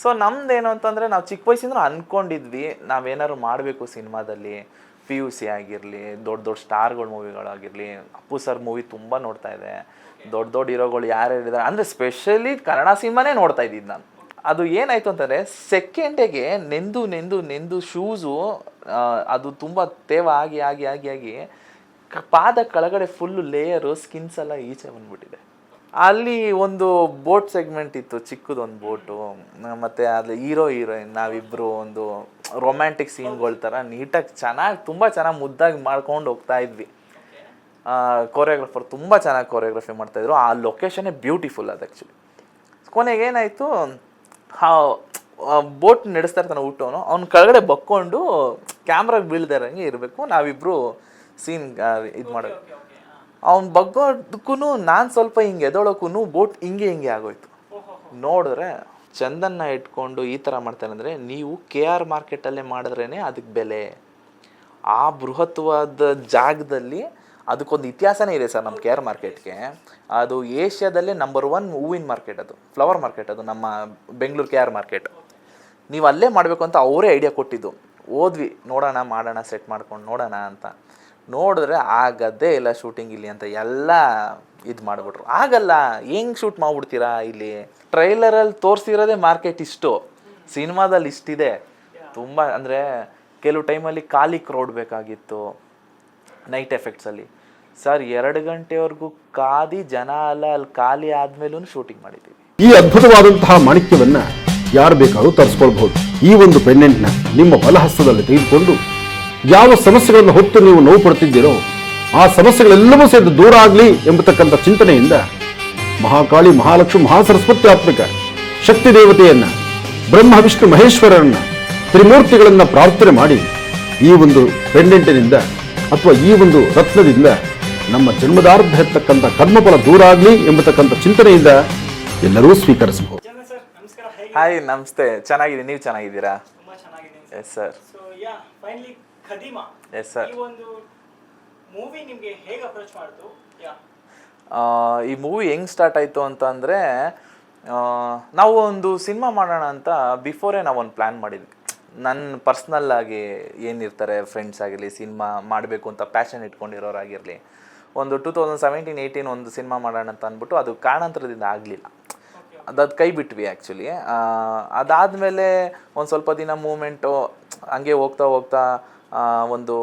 So ನಮ್ದೇನು ಅಂತಂದರೆ ನಾವು ಚಿಕ್ಕ ವಯಸ್ಸಿಂದ ಅಂದ್ಕೊಂಡಿದ್ವಿ ನಾವೇನಾದ್ರು ಮಾಡಬೇಕು ಸಿನಿಮಾದಲ್ಲಿ. ಪಿ ಯು ಸಿ ಆಗಿರಲಿ, ದೊಡ್ಡ ದೊಡ್ಡ ಸ್ಟಾರ್ಗಳ ಮೂವಿಗಳಾಗಿರಲಿ. ಅಪ್ಪು ಸರ್ ಮೂವಿ ತುಂಬ ನೋಡ್ತಾ ಇದೆ. ದೊಡ್ಡ ದೊಡ್ಡ ಹೀರೋಗಳು ಯಾರ್ಯಾರಿದ್ದಾರೆ ಅಂದರೆ ಸ್ಪೆಷಲಿ ಕನ್ನಡ ಸಿನಿಮಾನೇ ನೋಡ್ತಾ ಇದ್ದಿದ್ದು ನಾನು. ಅದು ಏನಾಯಿತು ಅಂತಂದರೆ ಸೆಕೆಂಡಿಗೆ ನೆಂದು ನೆಂದು ನೆಂದು ಶೂಸು ಅದು ತುಂಬ ತೇವ ಆಗಿ ಆಗಿ ಆಗಿ ಆಗಿ ಪಾದ ಕೆಳಗಡೆ ಫುಲ್ಲು ಲೇಯರು ಸ್ಕಿನ್ಸ್ ಎಲ್ಲ ಈಚೆ ಬಂದ್ಬಿಟ್ಟಿದೆ. ಅಲ್ಲಿ ಒಂದು ಬೋಟ್ ಸೆಗ್ಮೆಂಟ್ ಇತ್ತು, ಚಿಕ್ಕದೊಂದು ಬೋಟು. ಮತ್ತು ಅಲ್ಲಿ ಹೀರೋ ಹೀರೋಯಿನ್ ನಾವಿಬ್ಬರು ಒಂದು ರೊಮ್ಯಾಂಟಿಕ್ ಸೀನ್ಗಳ ಥರ ನೀಟಾಗಿ ಚೆನ್ನಾಗಿ ತುಂಬ ಚೆನ್ನಾಗಿ ಮುದ್ದಾಗಿ ಮಾಡ್ಕೊಂಡು ಹೋಗ್ತಾ ಇದ್ವಿ. ಕೊರಿಯೋಗ್ರಫರ್ ತುಂಬ ಚೆನ್ನಾಗಿ ಕೊರಿಯೋಗ್ರಫಿ ಮಾಡ್ತಾಯಿದ್ರು. ಆ ಲೊಕೇಶನ್ನೇ ಬ್ಯೂಟಿಫುಲ್ ಅದು ಆ್ಯಕ್ಚುಲಿ. ಕೊನೆಗೆ ಏನಾಯಿತು, ಬೋಟ್ ನಡೆಸ್ತಾ ಇರ್ತಾನೆ ಊಟವನು, ಅವ್ನ ಕೆಳಗಡೆ ಬಕ್ಕೊಂಡು ಕ್ಯಾಮ್ರಾಗೆ ಬೀಳ್ದಿರಂಗೆ ಇರಬೇಕು, ನಾವಿಬ್ಬರು ಸೀನ್ ಇದು ಮಾಡೋದು. ಅವ್ನು ಬಗ್ಗೋದಕ್ಕೂ ನಾನು ಸ್ವಲ್ಪ ಹಿಂಗೆ ಎದೊಳಕ್ಕೂ ಬೋಟ್ ಹಿಂಗೆ ಆಗೋಯ್ತು. ನೋಡಿದ್ರೆ ಚಂದನ್ನ ಇಟ್ಕೊಂಡು ಈ ಥರ ಮಾಡ್ತಾನೆ ಅಂದರೆ ನೀವು KR ಮಾರ್ಕೆಟಲ್ಲೇ ಮಾಡಿದ್ರೇ ಅದಕ್ಕೆ ಬೆಲೆ. ಆ ಬೃಹತ್ವಾದ ಜಾಗದಲ್ಲಿ ಅದಕ್ಕೊಂದು ಇತಿಹಾಸನೇ ಇದೆ ಸರ್ ನಮ್ಮ KR ಮಾರ್ಕೆಟ್ಗೆ. ಅದು ಏಷ್ಯಾದಲ್ಲೇ ನಂಬರ್ 1 ಹೂವಿನ ಮಾರ್ಕೆಟ್, ಅದು ಫ್ಲವರ್ ಮಾರ್ಕೆಟ್, ಅದು ನಮ್ಮ ಬೆಂಗಳೂರು KR ಮಾರ್ಕೆಟ್. ನೀವು ಅಲ್ಲೇ ಮಾಡಬೇಕು ಅಂತ ಅವರೇ ಐಡಿಯಾ ಕೊಟ್ಟಿದ್ದು. ಹೋದ್ವಿ, ನೋಡೋಣ ಮಾಡೋಣ, ಸೆಟ್ ಮಾಡ್ಕೊಂಡು ನೋಡೋಣ ಅಂತ. ನೋಡಿದ್ರೆ ಆಗದ್ದೇ ಇಲ್ಲ ಶೂಟಿಂಗ್ ಇಲ್ಲಿ ಅಂತ ಎಲ್ಲ ಇದು ಮಾಡಿಬಿಟ್ರು. ಆಗಲ್ಲ, ಹೆಂಗೆ ಶೂಟ್ ಮಾಡಿಬಿಡ್ತೀರಾ ಇಲ್ಲಿ? ಟ್ರೈಲರಲ್ಲಿ ತೋರಿಸಿರೋದೇ ಮಾರ್ಕೆಟ್ ಇಷ್ಟು, ಸಿನಿಮಾದಲ್ಲಿ ಇಷ್ಟಿದೆ. ತುಂಬ ಅಂದರೆ ಕೆಲವು ಟೈಮಲ್ಲಿ ಖಾಲಿ ಕ್ರೌಡ್ ಬೇಕಾಗಿತ್ತು ನೈಟ್ ಎಫೆಕ್ಟ್ಸಲ್ಲಿ. ಸರ್ 2 ಗಂಟೆವರೆಗೂ ಕಾದಿ ಜನ ಅಲ್ಲ ಅಲ್ಲಿ ಖಾಲಿ ಆದಮೇಲೂ ಶೂಟಿಂಗ್ ಮಾಡಿದ್ದೀವಿ. ಈ ಅದ್ಭುತವಾದಂತಹ ಮಾಣಿಕ್ಯವನ್ನು ಯಾರು ಬೇಕಾದ್ರೂ ತರಿಸ್ಕೊಳ್ಬಹುದು. ಈ ಒಂದು ಪೆಂಡೆಂಟ್ನ ನಿಮ್ಮ ಬಲಹಸ್ತದಲ್ಲಿ ತೆಗೆದುಕೊಂಡು ಯಾವ ಸಮಸ್ಯೆಗಳನ್ನು ಹೊತ್ತು ನೀವು ನೋವು ಪಡ್ತಿದ್ದೀರೋ ಆ ಸಮಸ್ಯೆಗಳೆಲ್ಲವೂ ಸೇರಿ ದೂರ ಆಗಲಿ ಎಂಬತಕ್ಕಂಥ ಚಿಂತನೆಯಿಂದ ಮಹಾಕಾಳಿ, ಮಹಾಲಕ್ಷ್ಮಿ, ಮಹಾಸರಸ್ವತಿ ಆತ್ಮಿಕ ಶಕ್ತಿ ದೇವತೆಯನ್ನ, ಬ್ರಹ್ಮ ವಿಷ್ಣು ಮಹೇಶ್ವರರನ್ನ, ತ್ರಿಮೂರ್ತಿಗಳನ್ನ ಪ್ರಾರ್ಥನೆ ಮಾಡಿ ಈ ಒಂದು ಪೆಂಡೆಂಟಿನಿಂದ ಅಥವಾ ಈ ಒಂದು ರತ್ನದಿಂದ ನಮ್ಮ ಜನ್ಮದಾರ್ಧ ಇರ್ತಕ್ಕಂಥ ಕರ್ಮಫಲ ದೂರ ಆಗಲಿ ಎಂಬತಕ್ಕಂಥ ಚಿಂತನೆಯಿಂದ ಎಲ್ಲರೂ ಸ್ವೀಕರಿಸಬಹುದು. ಹಾಯ್, ನಮಸ್ತೆ. ಚೆನ್ನಾಗಿದೆ, ನೀವು ಚೆನ್ನಾಗಿದ್ದೀರಾ? Yes sir. Yes sir. ಈ ಮೂವಿ ಹೆಂಗೆ ಸ್ಟಾರ್ಟ್ ಆಯಿತು ಅಂತ ಅಂದರೆ, ನಾವು ಒಂದು ಸಿನಿಮಾ ಮಾಡೋಣ ಅಂತ ಬಿಫೋರೇ ನಾವೊಂದು ಪ್ಲ್ಯಾನ್ ಮಾಡಿದ್ವಿ. ನನ್ನ ಪರ್ಸ್ನಲ್ ಆಗಿ ಏನಿರ್ತಾರೆ ಫ್ರೆಂಡ್ಸ್ ಆಗಿರಲಿ, ಸಿನಿಮಾ ಮಾಡಬೇಕು ಅಂತ ಪ್ಯಾಷನ್ ಇಟ್ಕೊಂಡಿರೋರಾಗಿರಲಿ, ಒಂದು 2017-18 ಒಂದು ಸಿನಿಮಾ ಮಾಡೋಣ ಅಂತ ಅಂದ್ಬಿಟ್ಟು ಅದು ಕಾರಣಾಂತರದಿಂದ ಆಗಲಿಲ್ಲ. ಅದು ಕೈ ಬಿಟ್ವಿ ಆ್ಯಕ್ಚುಲಿ. ಅದಾದಮೇಲೆ ಒಂದು ಸ್ವಲ್ಪ ದಿನ ಮೂಮೆಂಟು ಹಂಗೆ ಹೋಗ್ತಾ ಹೋಗ್ತಾ ಒಂದು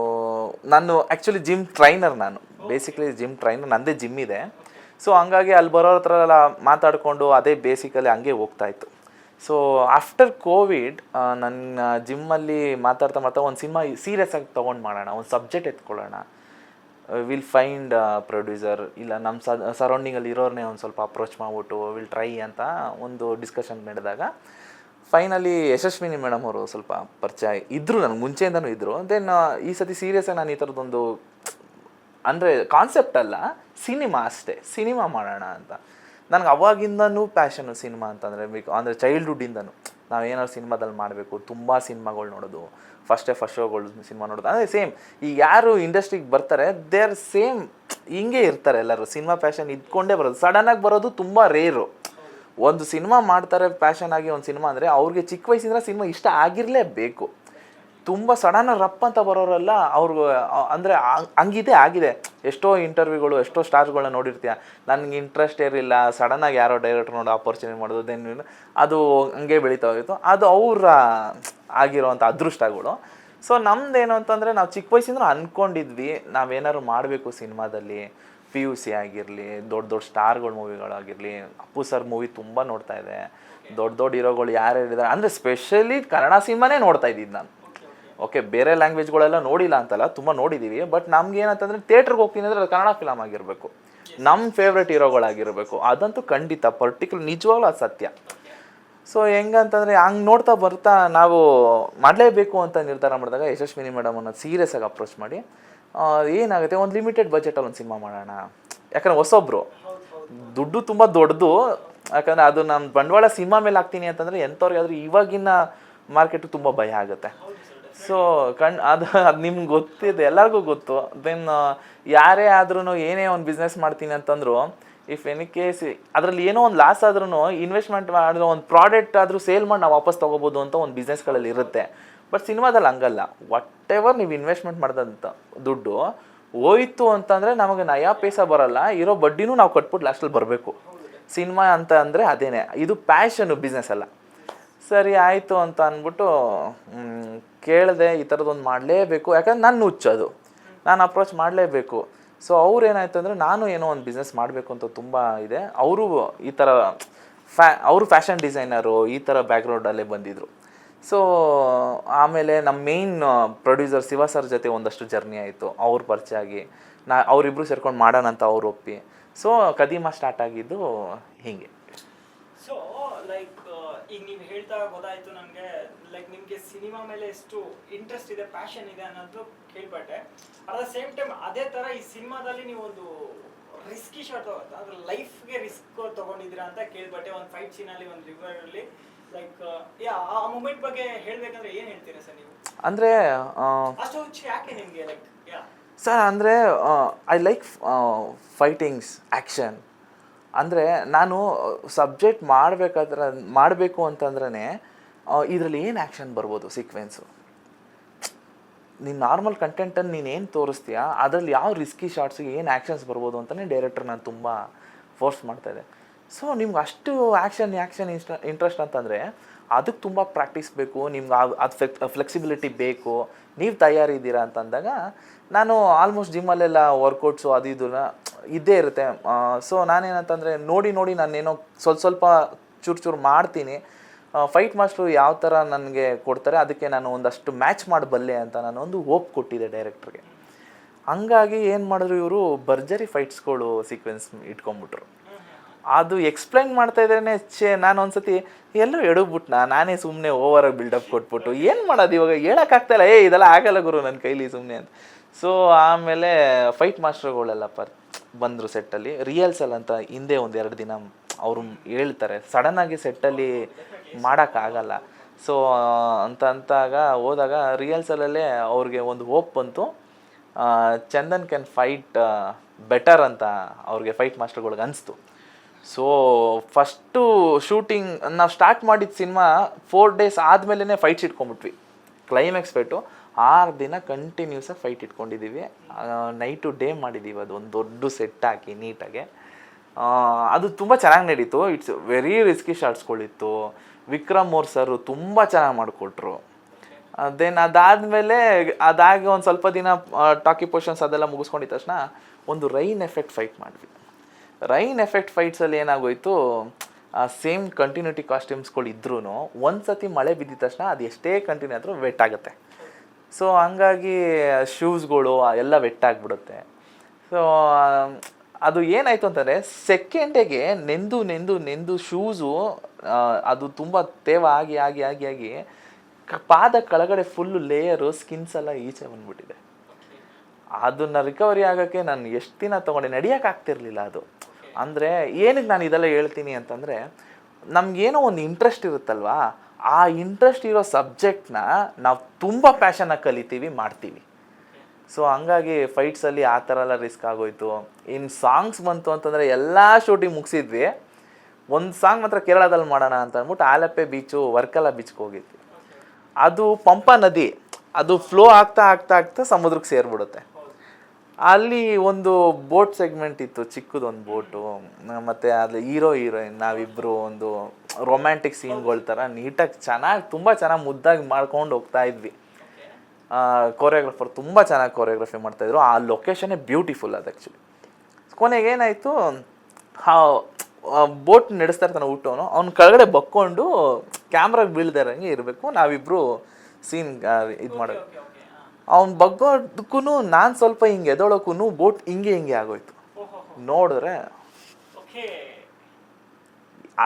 ನಾನು ಆ್ಯಕ್ಚುಲಿ ಜಿಮ್ ಟ್ರೈನರ್, ನಾನು ಬೇಸಿಕಲಿ ಜಿಮ್ ಟ್ರೈನರ್, ನನ್ನದೇ ಜಿಮ್ ಇದೆ. ಸೊ ಹಂಗಾಗಿ ಅಲ್ಲಿ ಬರೋರ ಹತ್ರ ಎಲ್ಲ ಮಾತಾಡಿಕೊಂಡು ಅದೇ ಬೇಸಿಕಲಿ ಹಂಗೆ ಹೋಗ್ತಾಯಿತ್ತು. ಸೊ ಆಫ್ಟರ್ ಕೋವಿಡ್ ನನ್ನ ಜಿಮ್ಮಲ್ಲಿ ಮಾತಾಡ್ತಾ ಒಂದು ಸಿನಿಮಾ ಸೀರಿಯಸ್ ಆಗಿ ತೊಗೊಂಡು ಮಾಡೋಣ, ಒಂದು ಸಬ್ಜೆಕ್ಟ್ ಎತ್ಕೊಳ್ಳೋಣ, ವಿಲ್ ಫೈಂಡ್ ಪ್ರೊಡ್ಯೂಸರ್, ಇಲ್ಲ ನಮ್ಮ ಸರೌಂಡಿಂಗಲ್ಲಿ ಇರೋರನ್ನೇ ಒಂದು ಸ್ವಲ್ಪ ಅಪ್ರೋಚ್ ಮಾಡಿಬಿಟ್ಟು ವಿಲ್ ಟ್ರೈ ಅಂತ ಒಂದು ಡಿಸ್ಕಷನ್ ನಡೆದಾಗ ಫೈನಲಿ ಯಶಸ್ವಿನಿ ಮೇಡಮ್ ಅವರು ಸ್ವಲ್ಪ ಪರಿಚಯ ಇದ್ದರು, ನನಗೆ ಮುಂಚೆಯಿಂದನೂ ಇದ್ದರು. ದೆನ್ ಈ ಸತಿ ಸೀರಿಯಸ್ಸಾಗಿ ನಾನು ಈ ಥರದ್ದೊಂದು ಅಂದರೆ ಕಾನ್ಸೆಪ್ಟ್ ಅಲ್ಲ, ಸಿನಿಮಾ ಅಷ್ಟೇ, ಸಿನಿಮಾ ಮಾಡೋಣ ಅಂತ. ನನಗೆ ಅವಾಗಿಂದನೂ ಪ್ಯಾಷನು ಸಿನಿಮಾ ಅಂತಂದರೆ, ಅಂದರೆ ಚೈಲ್ಡ್ಹುಡ್ಡಿಂದನೂ ನಾವೇನಾದ್ರು ಸಿನಿಮಾದಲ್ಲಿ ಮಾಡಬೇಕು, ತುಂಬ ಸಿನಿಮಾಗಳು ನೋಡೋದು, ಫಸ್ಟ್ ಶೋಗಳು ಸಿನಿಮಾ ನೋಡೋದು. ಅಂದರೆ ಸೇಮ್ ಈಗ ಯಾರು ಇಂಡಸ್ಟ್ರಿಗೆ ಬರ್ತಾರೆ ದೇ ಆರ್ ಸೇಮ್ ಹಿಂಗೆ ಇರ್ತಾರೆ ಎಲ್ಲರೂ, ಸಿನಿಮಾ ಪ್ಯಾಷನ್ ಇದ್ಕೊಂಡೇ ಬರೋದು. ಸಡನ್ನಾಗಿ ಬರೋದು ತುಂಬ ರೇರು. ಒಂದು ಸಿನಿಮಾ ಮಾಡ್ತಾರೆ ಪ್ಯಾಷನ್ ಆಗಿ ಒಂದು ಸಿನಿಮಾ ಅಂದರೆ ಅವ್ರಿಗೆ ಚಿಕ್ಕ ವಯಸ್ಸಿಂದ ಸಿನಿಮಾ ಇಷ್ಟ ಆಗಿರಲೇಬೇಕು. ತುಂಬ ಸಡನ್ ರಪ್ ಅಂತ ಬರೋರೆಲ್ಲ ಅವ್ರಿಗೆ ಅಂದರೆ ಹಂಗಿದೆ ಆಗಿದೆ. ಎಷ್ಟೋ ಇಂಟರ್ವ್ಯೂಗಳು, ಎಷ್ಟೋ ಸ್ಟಾರ್ಸ್ಗಳನ್ನ ನೋಡಿರ್ತೀಯ, ನನಗೆ ಇಂಟ್ರೆಸ್ಟ್ ಇರಲಿಲ್ಲ, ಸಡನ್ನಾಗಿ ಯಾರೋ ಡೈರೆಕ್ಟರ್ ನೋಡಿ ಆಪರ್ಚುನಿಟಿ ಮಾಡೋದು, ದೆನ್ ಅದು ಹಂಗೆ ಬೆಳೀತಾ ಹೋಗಿತ್ತು. ಅದು ಅವರ ಆಗಿರೋವಂಥ ಅದೃಷ್ಟಗಳು. ಸೊ ನಮ್ಮದೇನು ಅಂತಂದರೆ ನಾವು ಚಿಕ್ಕ ವಯಸ್ಸಿಂದ ಅಂದ್ಕೊಂಡಿದ್ವಿ ನಾವೇನಾದ್ರು ಮಾಡಬೇಕು ಸಿನಿಮಾದಲ್ಲಿ. ಪಿ ಯು ಸಿ ಆಗಿರಲಿ, ದೊಡ್ಡ ದೊಡ್ಡ ಸ್ಟಾರ್ಗಳ ಮೂವಿಗಳಾಗಿರಲಿ. ಅಪ್ಪು ಸರ್ ಮೂವಿ ತುಂಬ ನೋಡ್ತಾ ಇದೆ. ದೊಡ್ಡ ದೊಡ್ಡ ಹೀರೋಗಳು ಯಾರ್ಯಾರಿದ್ದಾರೆ ಅಂದರೆ ಸ್ಪೆಷಲಿ ಕನ್ನಡ ಸಿನಿಮಾನೇ ನೋಡ್ತಾ ಇದ್ದಿದ್ದು ನಾನು. ಓಕೆ, ಬೇರೆ ಲ್ಯಾಂಗ್ವೇಜ್ಗಳೆಲ್ಲ ನೋಡಿಲ್ಲ ಅಂತಲ್ಲ, ತುಂಬ ನೋಡಿದ್ದೀವಿ. ಬಟ್ ನಮ್ಗೆ ಏನಂತಂದರೆ ಥಿಯೇಟ್ರಿಗೆ ಹೋಗ್ತೀನಿ ಅಂದರೆ ಅದು ಕನ್ನಡ ಫಿಲಮ್ ಆಗಿರಬೇಕು, ನಮ್ಮ ಫೇವ್ರೆಟ್ ಹೀರೋಗಳಾಗಿರಬೇಕು. ಅದಂತೂ ಖಂಡಿತ ಪರ್ಟಿಕ್ಯುಲರ್ ನಿಜವಾಗ್ಲೂ ಅದು ಸತ್ಯ. ಸೊ ಹೆಂಗಂತಂದರೆ ಹಂಗೆ ನೋಡ್ತಾ ಬರ್ತಾ ನಾವು ಮಾಡಲೇಬೇಕು ಅಂತ ನಿರ್ಧಾರ ಮಾಡಿದಾಗ ಯಶಸ್ವಿನಿ ಮೇಡಮನ್ನು ಸೀರಿಯಸ್ ಆಗಿ ಅಪ್ರೋಚ್ ಮಾಡಿ ಏನಾಗುತ್ತೆ, ಒಂದು ಲಿಮಿಟೆಡ್ ಬಜೆಟಲ್ಲಿ ಒಂದು ಸಿನಿಮಾ ಮಾಡೋಣ. ಯಾಕಂದರೆ ಹೊಸೊಬ್ಬರು, ದುಡ್ಡು ತುಂಬ ದೊಡ್ಡದು. ಯಾಕಂದರೆ ಅದು ನಾನು ಬಂಡವಾಳ ಸಿನಿಮಾ ಮೇಲೆ ಹಾಕ್ತೀನಿ ಅಂತಂದರೆ ಎಂಥವ್ರಿಗಾದ್ರೂ ಇವಾಗಿನ ಮಾರ್ಕೆಟು ತುಂಬ ಭಯ ಆಗುತ್ತೆ. ಸೊ ಅದು ನಿಮ್ಗೆ ಗೊತ್ತಿದೆ, ಎಲ್ಲರಿಗೂ ಗೊತ್ತು. ದೆನ್ ಯಾರೇ ಆದ್ರೂ ಏನೇ ಒಂದು ಬಿಸ್ನೆಸ್ ಮಾಡ್ತೀನಿ ಅಂತಂದ್ರು ಇಫ್ ಎನಿ ಕೇಸ್ ಅದರಲ್ಲಿ ಏನೋ ಒಂದು ಲಾಸ್ ಆದ್ರೂ ಇನ್ವೆಸ್ಟ್ಮೆಂಟ್ ಮಾಡಿದ್ರೆ ಒಂದು ಪ್ರಾಡಕ್ಟ್ ಆದರೂ ಸೇಲ್ ಮಾಡಿ ನಾವು ವಾಪಸ್ ತೊಗೋಬೋದು ಅಂತ ಒಂದು ಬಿಸ್ನೆಸ್ಗಳಲ್ಲಿ ಇರುತ್ತೆ. ಬಟ್ ಸಿನಿಮಾದಲ್ಲಿ ಹಂಗಲ್ಲ. ವಾಟ್ ಎವರ್ ನೀವು ಇನ್ವೆಸ್ಟ್ಮೆಂಟ್ ಮಾಡಿದಂಥ ದುಡ್ಡು ಹೋಯ್ತು ಅಂತಂದರೆ ನಮಗೆ ನಯಾ ಪೈಸಾ ಬರಲ್ಲ, ಇರೋ ಬಡ್ಡಿನೂ ನಾವು ಕಟ್ಬಿಟ್ಟು ಲಾಸ್ಟಲ್ಲಿ ಬರಬೇಕು. ಸಿನಿಮಾ ಅಂತ ಅಂದರೆ ಅದೇನೆ, ಇದು ಪ್ಯಾಷನು, ಬಿಸ್ನೆಸ್ ಅಲ್ಲ. ಸರಿ ಆಯಿತು ಅಂತ ಅಂದ್ಬಿಟ್ಟು ಕೇಳಿದೆ, ಈ ಥರದ್ದೊಂದು ಮಾಡಲೇಬೇಕು, ಯಾಕಂದ್ರೆ ನಾನು ಹುಚ್ಚೋದು, ನಾನು ಅಪ್ರೋಚ್ ಮಾಡಲೇಬೇಕು. ಸೊ ಅವ್ರು ಏನಾಯ್ತು ಅಂದರೆ ನಾನು ಏನೋ ಒಂದು ಬಿಸ್ನೆಸ್ ಮಾಡಬೇಕು ಅಂತ ತುಂಬ ಇದೆ. ಅವರು ಈ ಥರ ಅವರು ಫ್ಯಾಷನ್ ಡಿಸೈನರು, ಈ ಥರ ಬ್ಯಾಕ್ಗ್ರೌಂಡಲ್ಲೇ ಬಂದಿದ್ದರು. ಸೊ ಆಮೇಲೆ ನಮ್ಮ ಮೇಯ್ನ್ ಪ್ರೊಡ್ಯೂಸರ್ ಶಿವ ಸರ್ ಜೊತೆ ಒಂದಷ್ಟು ಜರ್ನಿ ಆಯಿತು. ಅವ್ರು ಪರಿಚಯ ಆಗಿ ಅವರಿಬ್ಬರು ಸೇರ್ಕೊಂಡು ಮಾಡೋಣ ಅಂತ ಅವ್ರು ಒಪ್ಪಿ. ಸೊ ಕದೀಮ ಸ್ಟಾರ್ಟ್ ಆಗಿದ್ದು ಹೀಗೆ. ಸೊ ಲೈಕ್ ಈಗ ನೀವು ಹೇಳ್ತಾ ಗೊತ್ತಾಯ್ತು ನನಗೆ, ಲೈಕ್ ನಿಮಗೆ ಸಿನಿಮಾ ಮೇಲೆ ಎಷ್ಟು ಇಂಟ್ರೆಸ್ಟ್ ಇದೆ, ಪ್ಯಾಷನ್ ಇದೆ ಅನ್ನೋದು ಕೇಳ್ಪಟ್ಟೆ. ಅಟ್ ದ ಸೇಮ್ ಟೈಮ್ ಅದೇ ಥರ ಈ ಸಿನಿಮಾದಲ್ಲಿ ನೀವು ಒಂದು ರಿಸ್ಕಿ ಶಾಟ್, ಅದ್ರ ಲೈಫ್ಗೆ ರಿಸ್ಕ್ ತೊಗೊಂಡಿದ್ದೀರಾ ಅಂತ ಕೇಳ್ಪಟ್ಟೆ. ಒಂದು ಫೈಟ್ ಸೀನಲ್ಲಿ, ಒಂದು ರಿವರಲ್ಲಿ, ಲೈಕ್ ಆ ಮೂಮೆಂಟ್ ಬಗ್ಗೆ ಹೇಳಬೇಕಂದ್ರೆ ಏನು ಹೇಳ್ತೀರಾ ಸರ್ ನೀವು? ಅಂದರೆ ಅಷ್ಟು ಹುಚ್ಚು ಯಾಕೆ ನಿಮಗೆ? ಲೈಕ್ ಸರ್ ಅಂದರೆ ಐ ಲೈಕ್ ಫೈಟಿಂಗ್ಸ್, ಆ್ಯಕ್ಷನ್. ಅಂದರೆ ನಾನು ಸಬ್ಜೆಕ್ಟ್ ಮಾಡಬೇಕು ಅಂತಂದ್ರೇ ಇದರಲ್ಲಿ ಏನು ಆ್ಯಕ್ಷನ್ ಬರ್ಬೋದು, ಸೀಕ್ವೆನ್ಸು. ನೀನು ನಾರ್ಮಲ್ ಕಂಟೆಂಟನ್ನು ನೀನೇನು ತೋರಿಸ್ತೀಯಾ ಅದರಲ್ಲಿ ಯಾವ ರಿಸ್ಕಿ ಶಾರ್ಟ್ಸಿಗೆ ಏನು ಆ್ಯಕ್ಷನ್ಸ್ ಬರ್ಬೋದು ಅಂತಲೇ ಡೈರೆಕ್ಟರ್ ನಾನು ತುಂಬ ಫೋರ್ಸ್ ಮಾಡ್ತಾಯಿದ್ದೆ. ಸೊ ನಿಮ್ಗೆ ಅಷ್ಟು ಆ್ಯಕ್ಷನ್ ಇಂಟ್ರೆಸ್ಟ್ ಅಂತಂದರೆ ಅದಕ್ಕೆ ತುಂಬ ಪ್ರಾಕ್ಟೀಸ್ ಬೇಕು, ನಿಮ್ಗೆ ಅದು ಫ್ಲೆಕ್ಸಿಬಿಲಿಟಿ ಬೇಕು, ನೀವು ತಯಾರಿದ್ದೀರಾ ಅಂತಂದಾಗ ನಾನು ಆಲ್ಮೋಸ್ಟ್ ಜಿಮ್ಮಲ್ಲೆಲ್ಲ ವರ್ಕೌಟ್ಸು ಅದು ಇದನ್ನ ಇದ್ದೇ ಇರುತ್ತೆ. ಸೊ ನಾನೇನಂತಂದರೆ ನೋಡಿ ನಾನೇನೋ ಸ್ವಲ್ಪ ಚೂರು ಮಾಡ್ತೀನಿ. ಫೈಟ್ ಮಾಸ್ಟ್ರು ಯಾವ ಥರ ನನಗೆ ಕೊಡ್ತಾರೆ ಅದಕ್ಕೆ ನಾನು ಒಂದಷ್ಟು ಮ್ಯಾಚ್ ಮಾಡಬಲ್ಲೆ ಅಂತ ನಾನು ಒಂದು ಹೋಪ್ ಕೊಟ್ಟಿದ್ದೆ ಡೈರೆಕ್ಟ್ರಿಗೆ. ಹಂಗಾಗಿ ಏನು ಮಾಡಿದ್ರು, ಇವರು ಭರ್ಜರಿ ಫೈಟ್ಸ್ಗಳು ಸೀಕ್ವೆನ್ಸ್ ಇಟ್ಕೊಂಡ್ಬಿಟ್ರು. ಅದು ಎಕ್ಸ್ಪ್ಲೈನ್ ಮಾಡ್ತಾ ಇದ್ರೇ ನಾನು ಒಂದ್ಸತಿ ಎಲ್ಲೋ ಎಡಗ್ಬಿಟ್ನಾ, ನಾನೇ ಸುಮ್ಮನೆ ಓವರಾಗಿ ಬಿಲ್ಡಪ್ ಕೊಟ್ಬಿಟ್ಟು ಏನು ಮಾಡೋದು ಇವಾಗ, ಹೇಳೋಕ್ಕಾಗ್ತಾಯಿಲ್ಲ, ಇದೆಲ್ಲ ಆಗಲ್ಲ ಗುರು ನನ್ನ ಕೈಲಿ ಸುಮ್ಮನೆ ಅಂತ. ಸೊ ಆಮೇಲೆ ಫೈಟ್ ಮಾಸ್ಟರ್ಗಳೆಲ್ಲ ಬಂದರು ಸೆಟ್ಟಲ್ಲಿ. ರಿಹರ್ಸಲ್ ಅಂತ ಹಿಂದೆ ಒಂದು 2 ದಿನ ಅವರು ಹೇಳ್ತಾರೆ, ಸಡನ್ನಾಗಿ ಸೆಟ್ಟಲ್ಲಿ ಮಾಡೋಕ್ಕಾಗಲ್ಲ. ಸೊ ಅಂತಾಗ ಹೋದಾಗ ರಿಹರ್ಸಲಲ್ಲೇ ಅವ್ರಿಗೆ ಒಂದು ಹೋಪ್ ಬಂತು, ಚಂದನ್ ಕ್ಯಾನ್ ಫೈಟ್ ಬೆಟರ್ ಅಂತ ಅವ್ರಿಗೆ ಫೈಟ್ ಮಾಸ್ಟರ್ಗಳಿಗೆ ಅನಿಸ್ತು. ಸೊ ಫಸ್ಟು ಶೂಟಿಂಗ್ ನಾವು ಸ್ಟಾರ್ಟ್ ಮಾಡಿದ ಸಿನಿಮಾ 4 days ಆದಮೇಲೆ ಫೈಟ್ಸ್ ಇಟ್ಕೊಂಡ್ಬಿಟ್ವಿ. ಕ್ಲೈಮ್ಯಾಕ್ಸ್ ಫೈಟು 6 ದಿನ ಕಂಟಿನ್ಯೂಸಾಗಿ ಫೈಟ್ ಇಟ್ಕೊಂಡಿದ್ದೀವಿ. ನೈಟ್ ಟು ಡೇ ಮಾಡಿದ್ದೀವಿ. ಅದು ಒಂದು ದೊಡ್ಡ ಸೆಟ್ ಹಾಕಿ ನೀಟಾಗೆ. ಅದು ತುಂಬ ಚೆನ್ನಾಗಿ ನಡೀತು. ಇಟ್ಸ್ ವೆರಿ ರಿಸ್ಕಿ ಶಾರ್ಟ್ಸ್ಗಳಿತ್ತು. ವಿಕ್ರಮ್ ಅವ್ರು ಸರ್ ತುಂಬ ಚೆನ್ನಾಗಿ ಮಾಡಿಕೊಟ್ರು. ದೆನ್ ಅದಾಗಿ ಒಂದು ಸ್ವಲ್ಪ ದಿನ ಟಾಕಿ ಪೋರ್ಷನ್ಸ್ ಅದೆಲ್ಲ ಮುಗಿಸ್ಕೊಂಡಿದ್ದ ತಕ್ಷಣ ಒಂದು ರೈನ್ ಎಫೆಕ್ಟ್ ಫೈಟ್ ಮಾಡಿದ್ವಿ. ರೈನ್ ಎಫೆಕ್ಟ್ ಫೈಟ್ಸಲ್ಲಿ ಏನಾಗೋಯ್ತು, ಸೇಮ್ ಕಂಟಿನ್ಯೂಟಿ ಕಾಸ್ಟ್ಯೂಮ್ಸ್ಗಳು ಇದ್ರೂ ಒಂದು ಸತಿ ಮಳೆ ಬಿದ್ದಿದ ತಕ್ಷಣ ಅದು ಎಷ್ಟೇ ಕಂಟಿನ್ಯೂ ಆದರೂ ವೆಟ್ ಆಗುತ್ತೆ. ಸೊ ಹಂಗಾಗಿ ಶೂಸ್ಗಳು ಎಲ್ಲ ವೆಟ್ ಆಗಿಬಿಡುತ್ತೆ. ಸೊ ಅದು ಏನಾಯಿತು ಅಂತಂದರೆ ಸೆಕೆಂಡಿಗೆ ನೆಂದು ಶೂಸು ಅದು ತುಂಬ ತೇವ ಆಗಿ ಪಾದ ಕೆಳಗಡೆ ಫುಲ್ಲು ಲೇಯರು ಸ್ಕಿನ್ಸ್ ಎಲ್ಲ ಈಚೆ ಬಂದ್ಬಿಟ್ಟಿದೆ. ಅದನ್ನು ರಿಕವರಿ ಆಗೋಕ್ಕೆ ನಾನು ಎಷ್ಟು ದಿನ ತೊಗೊಂಡೆ, ನಡಿಯೋಕ್ಕಾಗ್ತಿರ್ಲಿಲ್ಲ ಅದು. ಅಂದರೆ ಏನಕ್ಕೆ ನಾನು ಇದೆಲ್ಲ ಹೇಳ್ತೀನಿ ಅಂತಂದರೆ, ನಮಗೇನೋ ಒಂದು ಇಂಟ್ರೆಸ್ಟ್ ಇರುತ್ತಲ್ವಾ, ಆ ಇಂಟ್ರೆಸ್ಟ್ ಇರೋ ಸಬ್ಜೆಕ್ಟ್ನ ನಾವು ತುಂಬ ಪ್ಯಾಷನಾಗಿ ಕಲಿತೀವಿ, ಮಾಡ್ತೀವಿ. ಸೊ ಹಂಗಾಗಿ ಫೈಟ್ಸಲ್ಲಿ ಆ ಥರ ಎಲ್ಲ ರಿಸ್ಕ್ ಆಗೋಯ್ತು. ಇನ್ನು ಸಾಂಗ್ಸ್ ಬಂತು ಅಂತಂದರೆ ಎಲ್ಲ ಶೂಟಿಂಗ್ ಮುಗಿಸಿದ್ವಿ. ಒಂದು ಸಾಂಗ್ ಮಾತ್ರ ಕೇರಳದಲ್ಲಿ ಮಾಡೋಣ ಅಂತ ಅಂದ್ಬಿಟ್ಟು ಆಲಪ್ಪೆ ಬೀಚು, ವರ್ಕಲ ಬೀಚ್ಗೆ ಹೋಗಿದ್ವಿ. ಅದು ಪಂಪಾ ನದಿ, ಅದು ಫ್ಲೋ ಆಗ್ತಾ ಸಮುದ್ರಕ್ಕೆ ಸೇರಿಬಿಡುತ್ತೆ. ಅಲ್ಲಿ ಒಂದು ಬೋಟ್ ಸೆಗ್ಮೆಂಟ್ ಇತ್ತು, ಚಿಕ್ಕದೊಂದು ಬೋಟು. ಮತ್ತು ಅಲ್ಲಿ ಹೀರೋಯಿನ್ ನಾವಿಬ್ಬರು ಒಂದು ರೊಮ್ಯಾಂಟಿಕ್ ಸೀನ್ಗಳ ಥರ ನೀಟಾಗಿ ತುಂಬ ಚೆನ್ನಾಗಿ ಮುದ್ದಾಗಿ ಮಾಡ್ಕೊಂಡು ಹೋಗ್ತಾ ಇದ್ವಿ. ಕೊರಿಯೋಗ್ರಫರ್ ತುಂಬ ಚೆನ್ನಾಗಿ ಕೊರಿಯೋಗ್ರಫಿ ಮಾಡ್ತಾಯಿದ್ರು. ಆ ಲೊಕೇಶನ್ನೇ ಬ್ಯೂಟಿಫುಲ್ ಅದು ಆ್ಯಕ್ಚುಲಿ. ಕೊನೆಗೆ ಏನಾಯಿತು, ಬೋಟ್ ನಡೆಸ್ತಾ ಇರ್ತಾನೆ ಊಟವನು, ಅವ್ನ ಕೆಳಗಡೆ ಬಕ್ಕೊಂಡು ಕ್ಯಾಮ್ರಾಗೆ ಬೀಳ್ದಾರಂಗೆ ಇರಬೇಕು, ನಾವಿಬ್ಬರು ಸೀನ್ ಇದು ಮಾಡೋದು. ಅವ್ನು ಬಗ್ಗೋದಕ್ಕೂ ನಾನು ಸ್ವಲ್ಪ ಹಿಂಗೆ ಎದೊಳಕ್ಕೂ ಬೋಟ್ ಹಿಂಗೆ ಆಗೋಯ್ತು. ನೋಡಿದ್ರೆ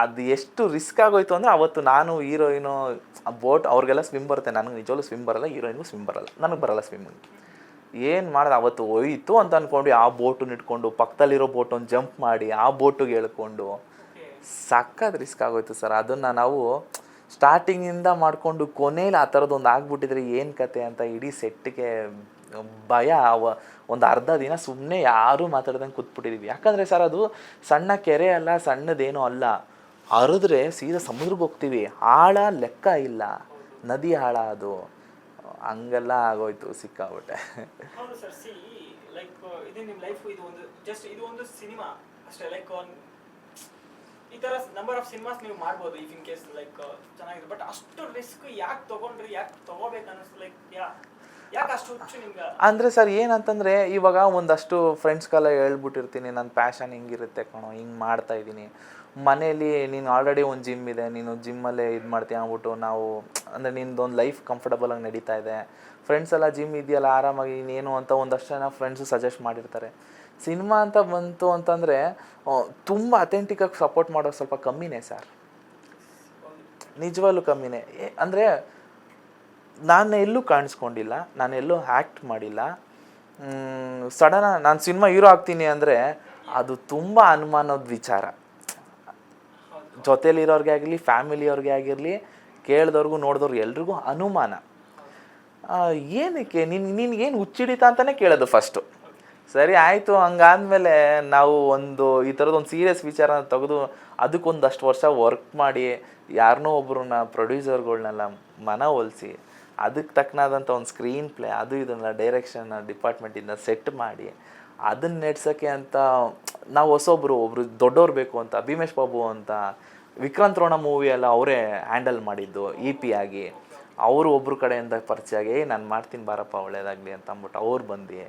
ಅದು ಎಷ್ಟು ರಿಸ್ಕ್ ಆಗೋಯ್ತು ಅಂದರೆ, ಅವತ್ತು ನಾನು ಹೀರೋಯಿನು ಬೋಟ್ ಅವ್ರಿಗೆಲ್ಲ ಸ್ವಿಮ್ ಬರುತ್ತೆ, ನನಗೆ ನಿಜವಲ್ಲೂ ಸ್ವಿಮ್ ಬರಲ್ಲ, ಹೀರೋಯಿನ್ಗೂ ಸ್ವಿಮ್ ಬರಲ್ಲ, ನನಗೆ ಬರಲ್ಲ ಸ್ವಿಮ್ಮಿಂಗ್. ಏನು ಮಾಡೋದು, ಅವತ್ತು ಹೋಯ್ತು ಅಂತ ಅಂದ್ಕೊಂಡು ಆ ಬೋಟನ್ನ ಇಟ್ಕೊಂಡು ಪಕ್ಕದಲ್ಲಿರೋ ಬೋಟನ್ನು ಜಂಪ್ ಮಾಡಿ ಆ ಬೋಟಿಗೆ ಹೇಳ್ಕೊಂಡು ಸಕ್ಕತ್ ರಿಸ್ಕ್ ಆಗೋಯ್ತು ಸರ್. ಅದನ್ನು ನಾವು ಸ್ಟಾರ್ಟಿಂಗಿಂದ ಮಾಡಿಕೊಂಡು ಕೊನೆಯಲ್ಲಿ ಆ ಥರದ್ದೊಂದು ಆಗ್ಬಿಟ್ಟಿದ್ರೆ ಏನು ಕತೆ ಅಂತ ಇಡೀ ಸೆಟ್ಟಿಗೆ ಭಯ ಒಂದು ಅರ್ಧ ದಿನ ಸುಮ್ಮನೆ ಯಾರೂ ಮಾತಾಡ್ದಂಗೆ ಕೂತ್ಬಿಟ್ಟಿದ್ದೀವಿ. ಯಾಕಂದರೆ ಸರ್ ಅದು ಸಣ್ಣ ಕೆರೆ ಅಲ್ಲ, ಸಣ್ಣದೇನೂ ಅಲ್ಲ. ಹರಿದ್ರೆ ಸೀದಾ ಸಮುದ್ರಕ್ಕೆ ಹೋಗ್ತೀವಿ, ಆಳ ಲೆಕ್ಕ ಇಲ್ಲ, ನದಿ ಆಳ ಅದು. ಹಂಗೆಲ್ಲ ಆಗೋಯ್ತು ಸಿಕ್ಕಾಬಿಟ್ಟೆ. ಹೌದು ಸರ್. ಸಿ ಲೈಕ್ ಇದು ನಿಮ್ಮ ಲೈಫ್, ಇದು ಒಂದು ಜಸ್ಟ್ ಇದು ಒಂದು ಸಿನಿಮಾ ಅಷ್ಟೇ. ಲೈಕ್ ಈ ಥರ ನಂಬರ್ ಆಫ್ ಸಿನಿಮಾಸ್ ನೀವು ಮಾಡ್ಬೋದು ಇಫ್ ಇನ್ ಕೇಸ್ ಲೈಕ್ ಚೆನ್ನಾಗಿದೆ. ಬಟ್ ಅಷ್ಟು ರಿಸ್ಕ್ ಯಾಕೆ ತೊಗೊಂಡ್ರಿ, ಯಾಕೆ ತೊಗೋಬೇಕು ಅನ್ನಿಸ್ತು? ಲೈಕ್ ಯಾಕೆ ಅಷ್ಟು ಹುಚ್ಚು ನಿಮ್ಗೆ? ಅಂದರೆ ಸರ್ ಏನಂತಂದರೆ, ಇವಾಗ ಒಂದಷ್ಟು ಫ್ರೆಂಡ್ಸ್ಗೆಲ್ಲ ಹೇಳ್ಬಿಟ್ಟಿರ್ತೀನಿ ನನ್ನ ಪ್ಯಾಷನ್ ಹಿಂಗಿರುತ್ತೆ ಕಣೋ, ಹಿಂಗೆ ಮಾಡ್ತಾಯಿದ್ದೀನಿ. ಮನೇಲಿ ನೀನು ಆಲ್ರೆಡಿ ಒಂದು ಜಿಮ್ ಇದೆ, ನೀನು ಜಿಮ್ಮಲ್ಲೇ ಇದು ಮಾಡ್ತೀಯ ಅಂದ್ಬಿಟ್ಟು ನಾವು, ಅಂದರೆ ನಿಂದೊಂದು ಲೈಫ್ ಕಂಫರ್ಟಬಲಾಗಿ ನಡೀತಾ ಇದೆ, ಫ್ರೆಂಡ್ಸ್ ಎಲ್ಲ ಜಿಮ್ ಇದೆಯಲ್ಲ ಆರಾಮಾಗಿ ಇನ್ನೇನು ಅಂತ ಒಂದಷ್ಟು ಜನ ಫ್ರೆಂಡ್ಸು ಸಜೆಸ್ಟ್ ಮಾಡಿರ್ತಾರೆ. ಸಿನಿಮಾ ಅಂತ ಬಂತು ಅಂತಂದರೆ ತುಂಬ ಅಥೆಂಟಿಕಾಗಿ ಸಪೋರ್ಟ್ ಮಾಡೋದು ಸ್ವಲ್ಪ ಕಮ್ಮಿನೇ ಸರ್, ನಿಜವಾಗ್ಲೂ ಕಮ್ಮಿನೇ. ಅಂದರೆ ನಾನು ಎಲ್ಲೂ ಕಾಣಿಸ್ಕೊಂಡಿಲ್ಲ, ನಾನು ಎಲ್ಲೂ ಆ್ಯಕ್ಟ್ ಮಾಡಿಲ್ಲ. ಸಡನ್ ನಾನು ಸಿನಿಮಾ ಹೀರೋ ಆಗ್ತೀನಿ ಅಂದರೆ ಅದು ತುಂಬ ಅನುಮಾನದ ವಿಚಾರ. ಜೊತೇಲಿರೋರಿಗೆ ಆಗಲಿ, ಫ್ಯಾಮಿಲಿಯವ್ರಿಗೆ ಆಗಿರಲಿ, ಕೇಳಿದವ್ರಿಗೂ ನೋಡಿದವ್ರು ಎಲ್ರಿಗೂ ಅನುಮಾನ. ಏನಕ್ಕೆ ನಿನ್ಗೇನು ಹುಚ್ಚಿಡಿತಾ ಅಂತಲೇ ಕೇಳೋದು ಫಸ್ಟು. ಸರಿ ಆಯಿತು, ಹಂಗಾದ್ಮೇಲೆ ನಾವು ಒಂದು ಈ ಥರದೊಂದು ಸೀರಿಯಸ್ ವಿಚಾರನ ತೆಗೆದು ಅದಕ್ಕೊಂದಷ್ಟು ವರ್ಷ ವರ್ಕ್ ಮಾಡಿ ಯಾರನ್ನೋ ಒಬ್ಬರನ್ನ ಪ್ರೊಡ್ಯೂಸರ್ಗಳ್ನೆಲ್ಲ ಮನವೊಲಿಸಿ ಅದಕ್ಕೆ ತಕ್ಕನಾದಂಥ ಒಂದು ಸ್ಕ್ರೀನ್ ಪ್ಲೇ ಅದು ಇದನ್ನು ಡೈರೆಕ್ಷನ್ ಡಿಪಾರ್ಟ್ಮೆಂಟಿಂದ ಸೆಟ್ ಮಾಡಿ ಅದನ್ನು ನಡೆಸೋಕ್ಕೆ ಅಂತ ನಾವು ಒಬ್ಬರು ದೊಡ್ಡವ್ರು ಬೇಕು ಅಂತ ಭೀಮೇಶ್ ಬಾಬು ಅಂತ ವಿಕ್ರಾಂತ್ ರೋಣ ಮೂವಿ ಎಲ್ಲ ಅವರೇ ಹ್ಯಾಂಡಲ್ ಮಾಡಿದ್ದು EP ಆಗಿ. ಅವರು ಒಬ್ಬರು ಕಡೆಯಿಂದ ಪರಿಚಯ ಆಗಿ ನಾನು ಮಾಡ್ತೀನಿ ಬಾರಪ್ಪ ಒಳ್ಳೇದಾಗಲಿ ಅಂತ ಅಂದ್ಬಿಟ್ಟು ಅವ್ರು ಬಂದು,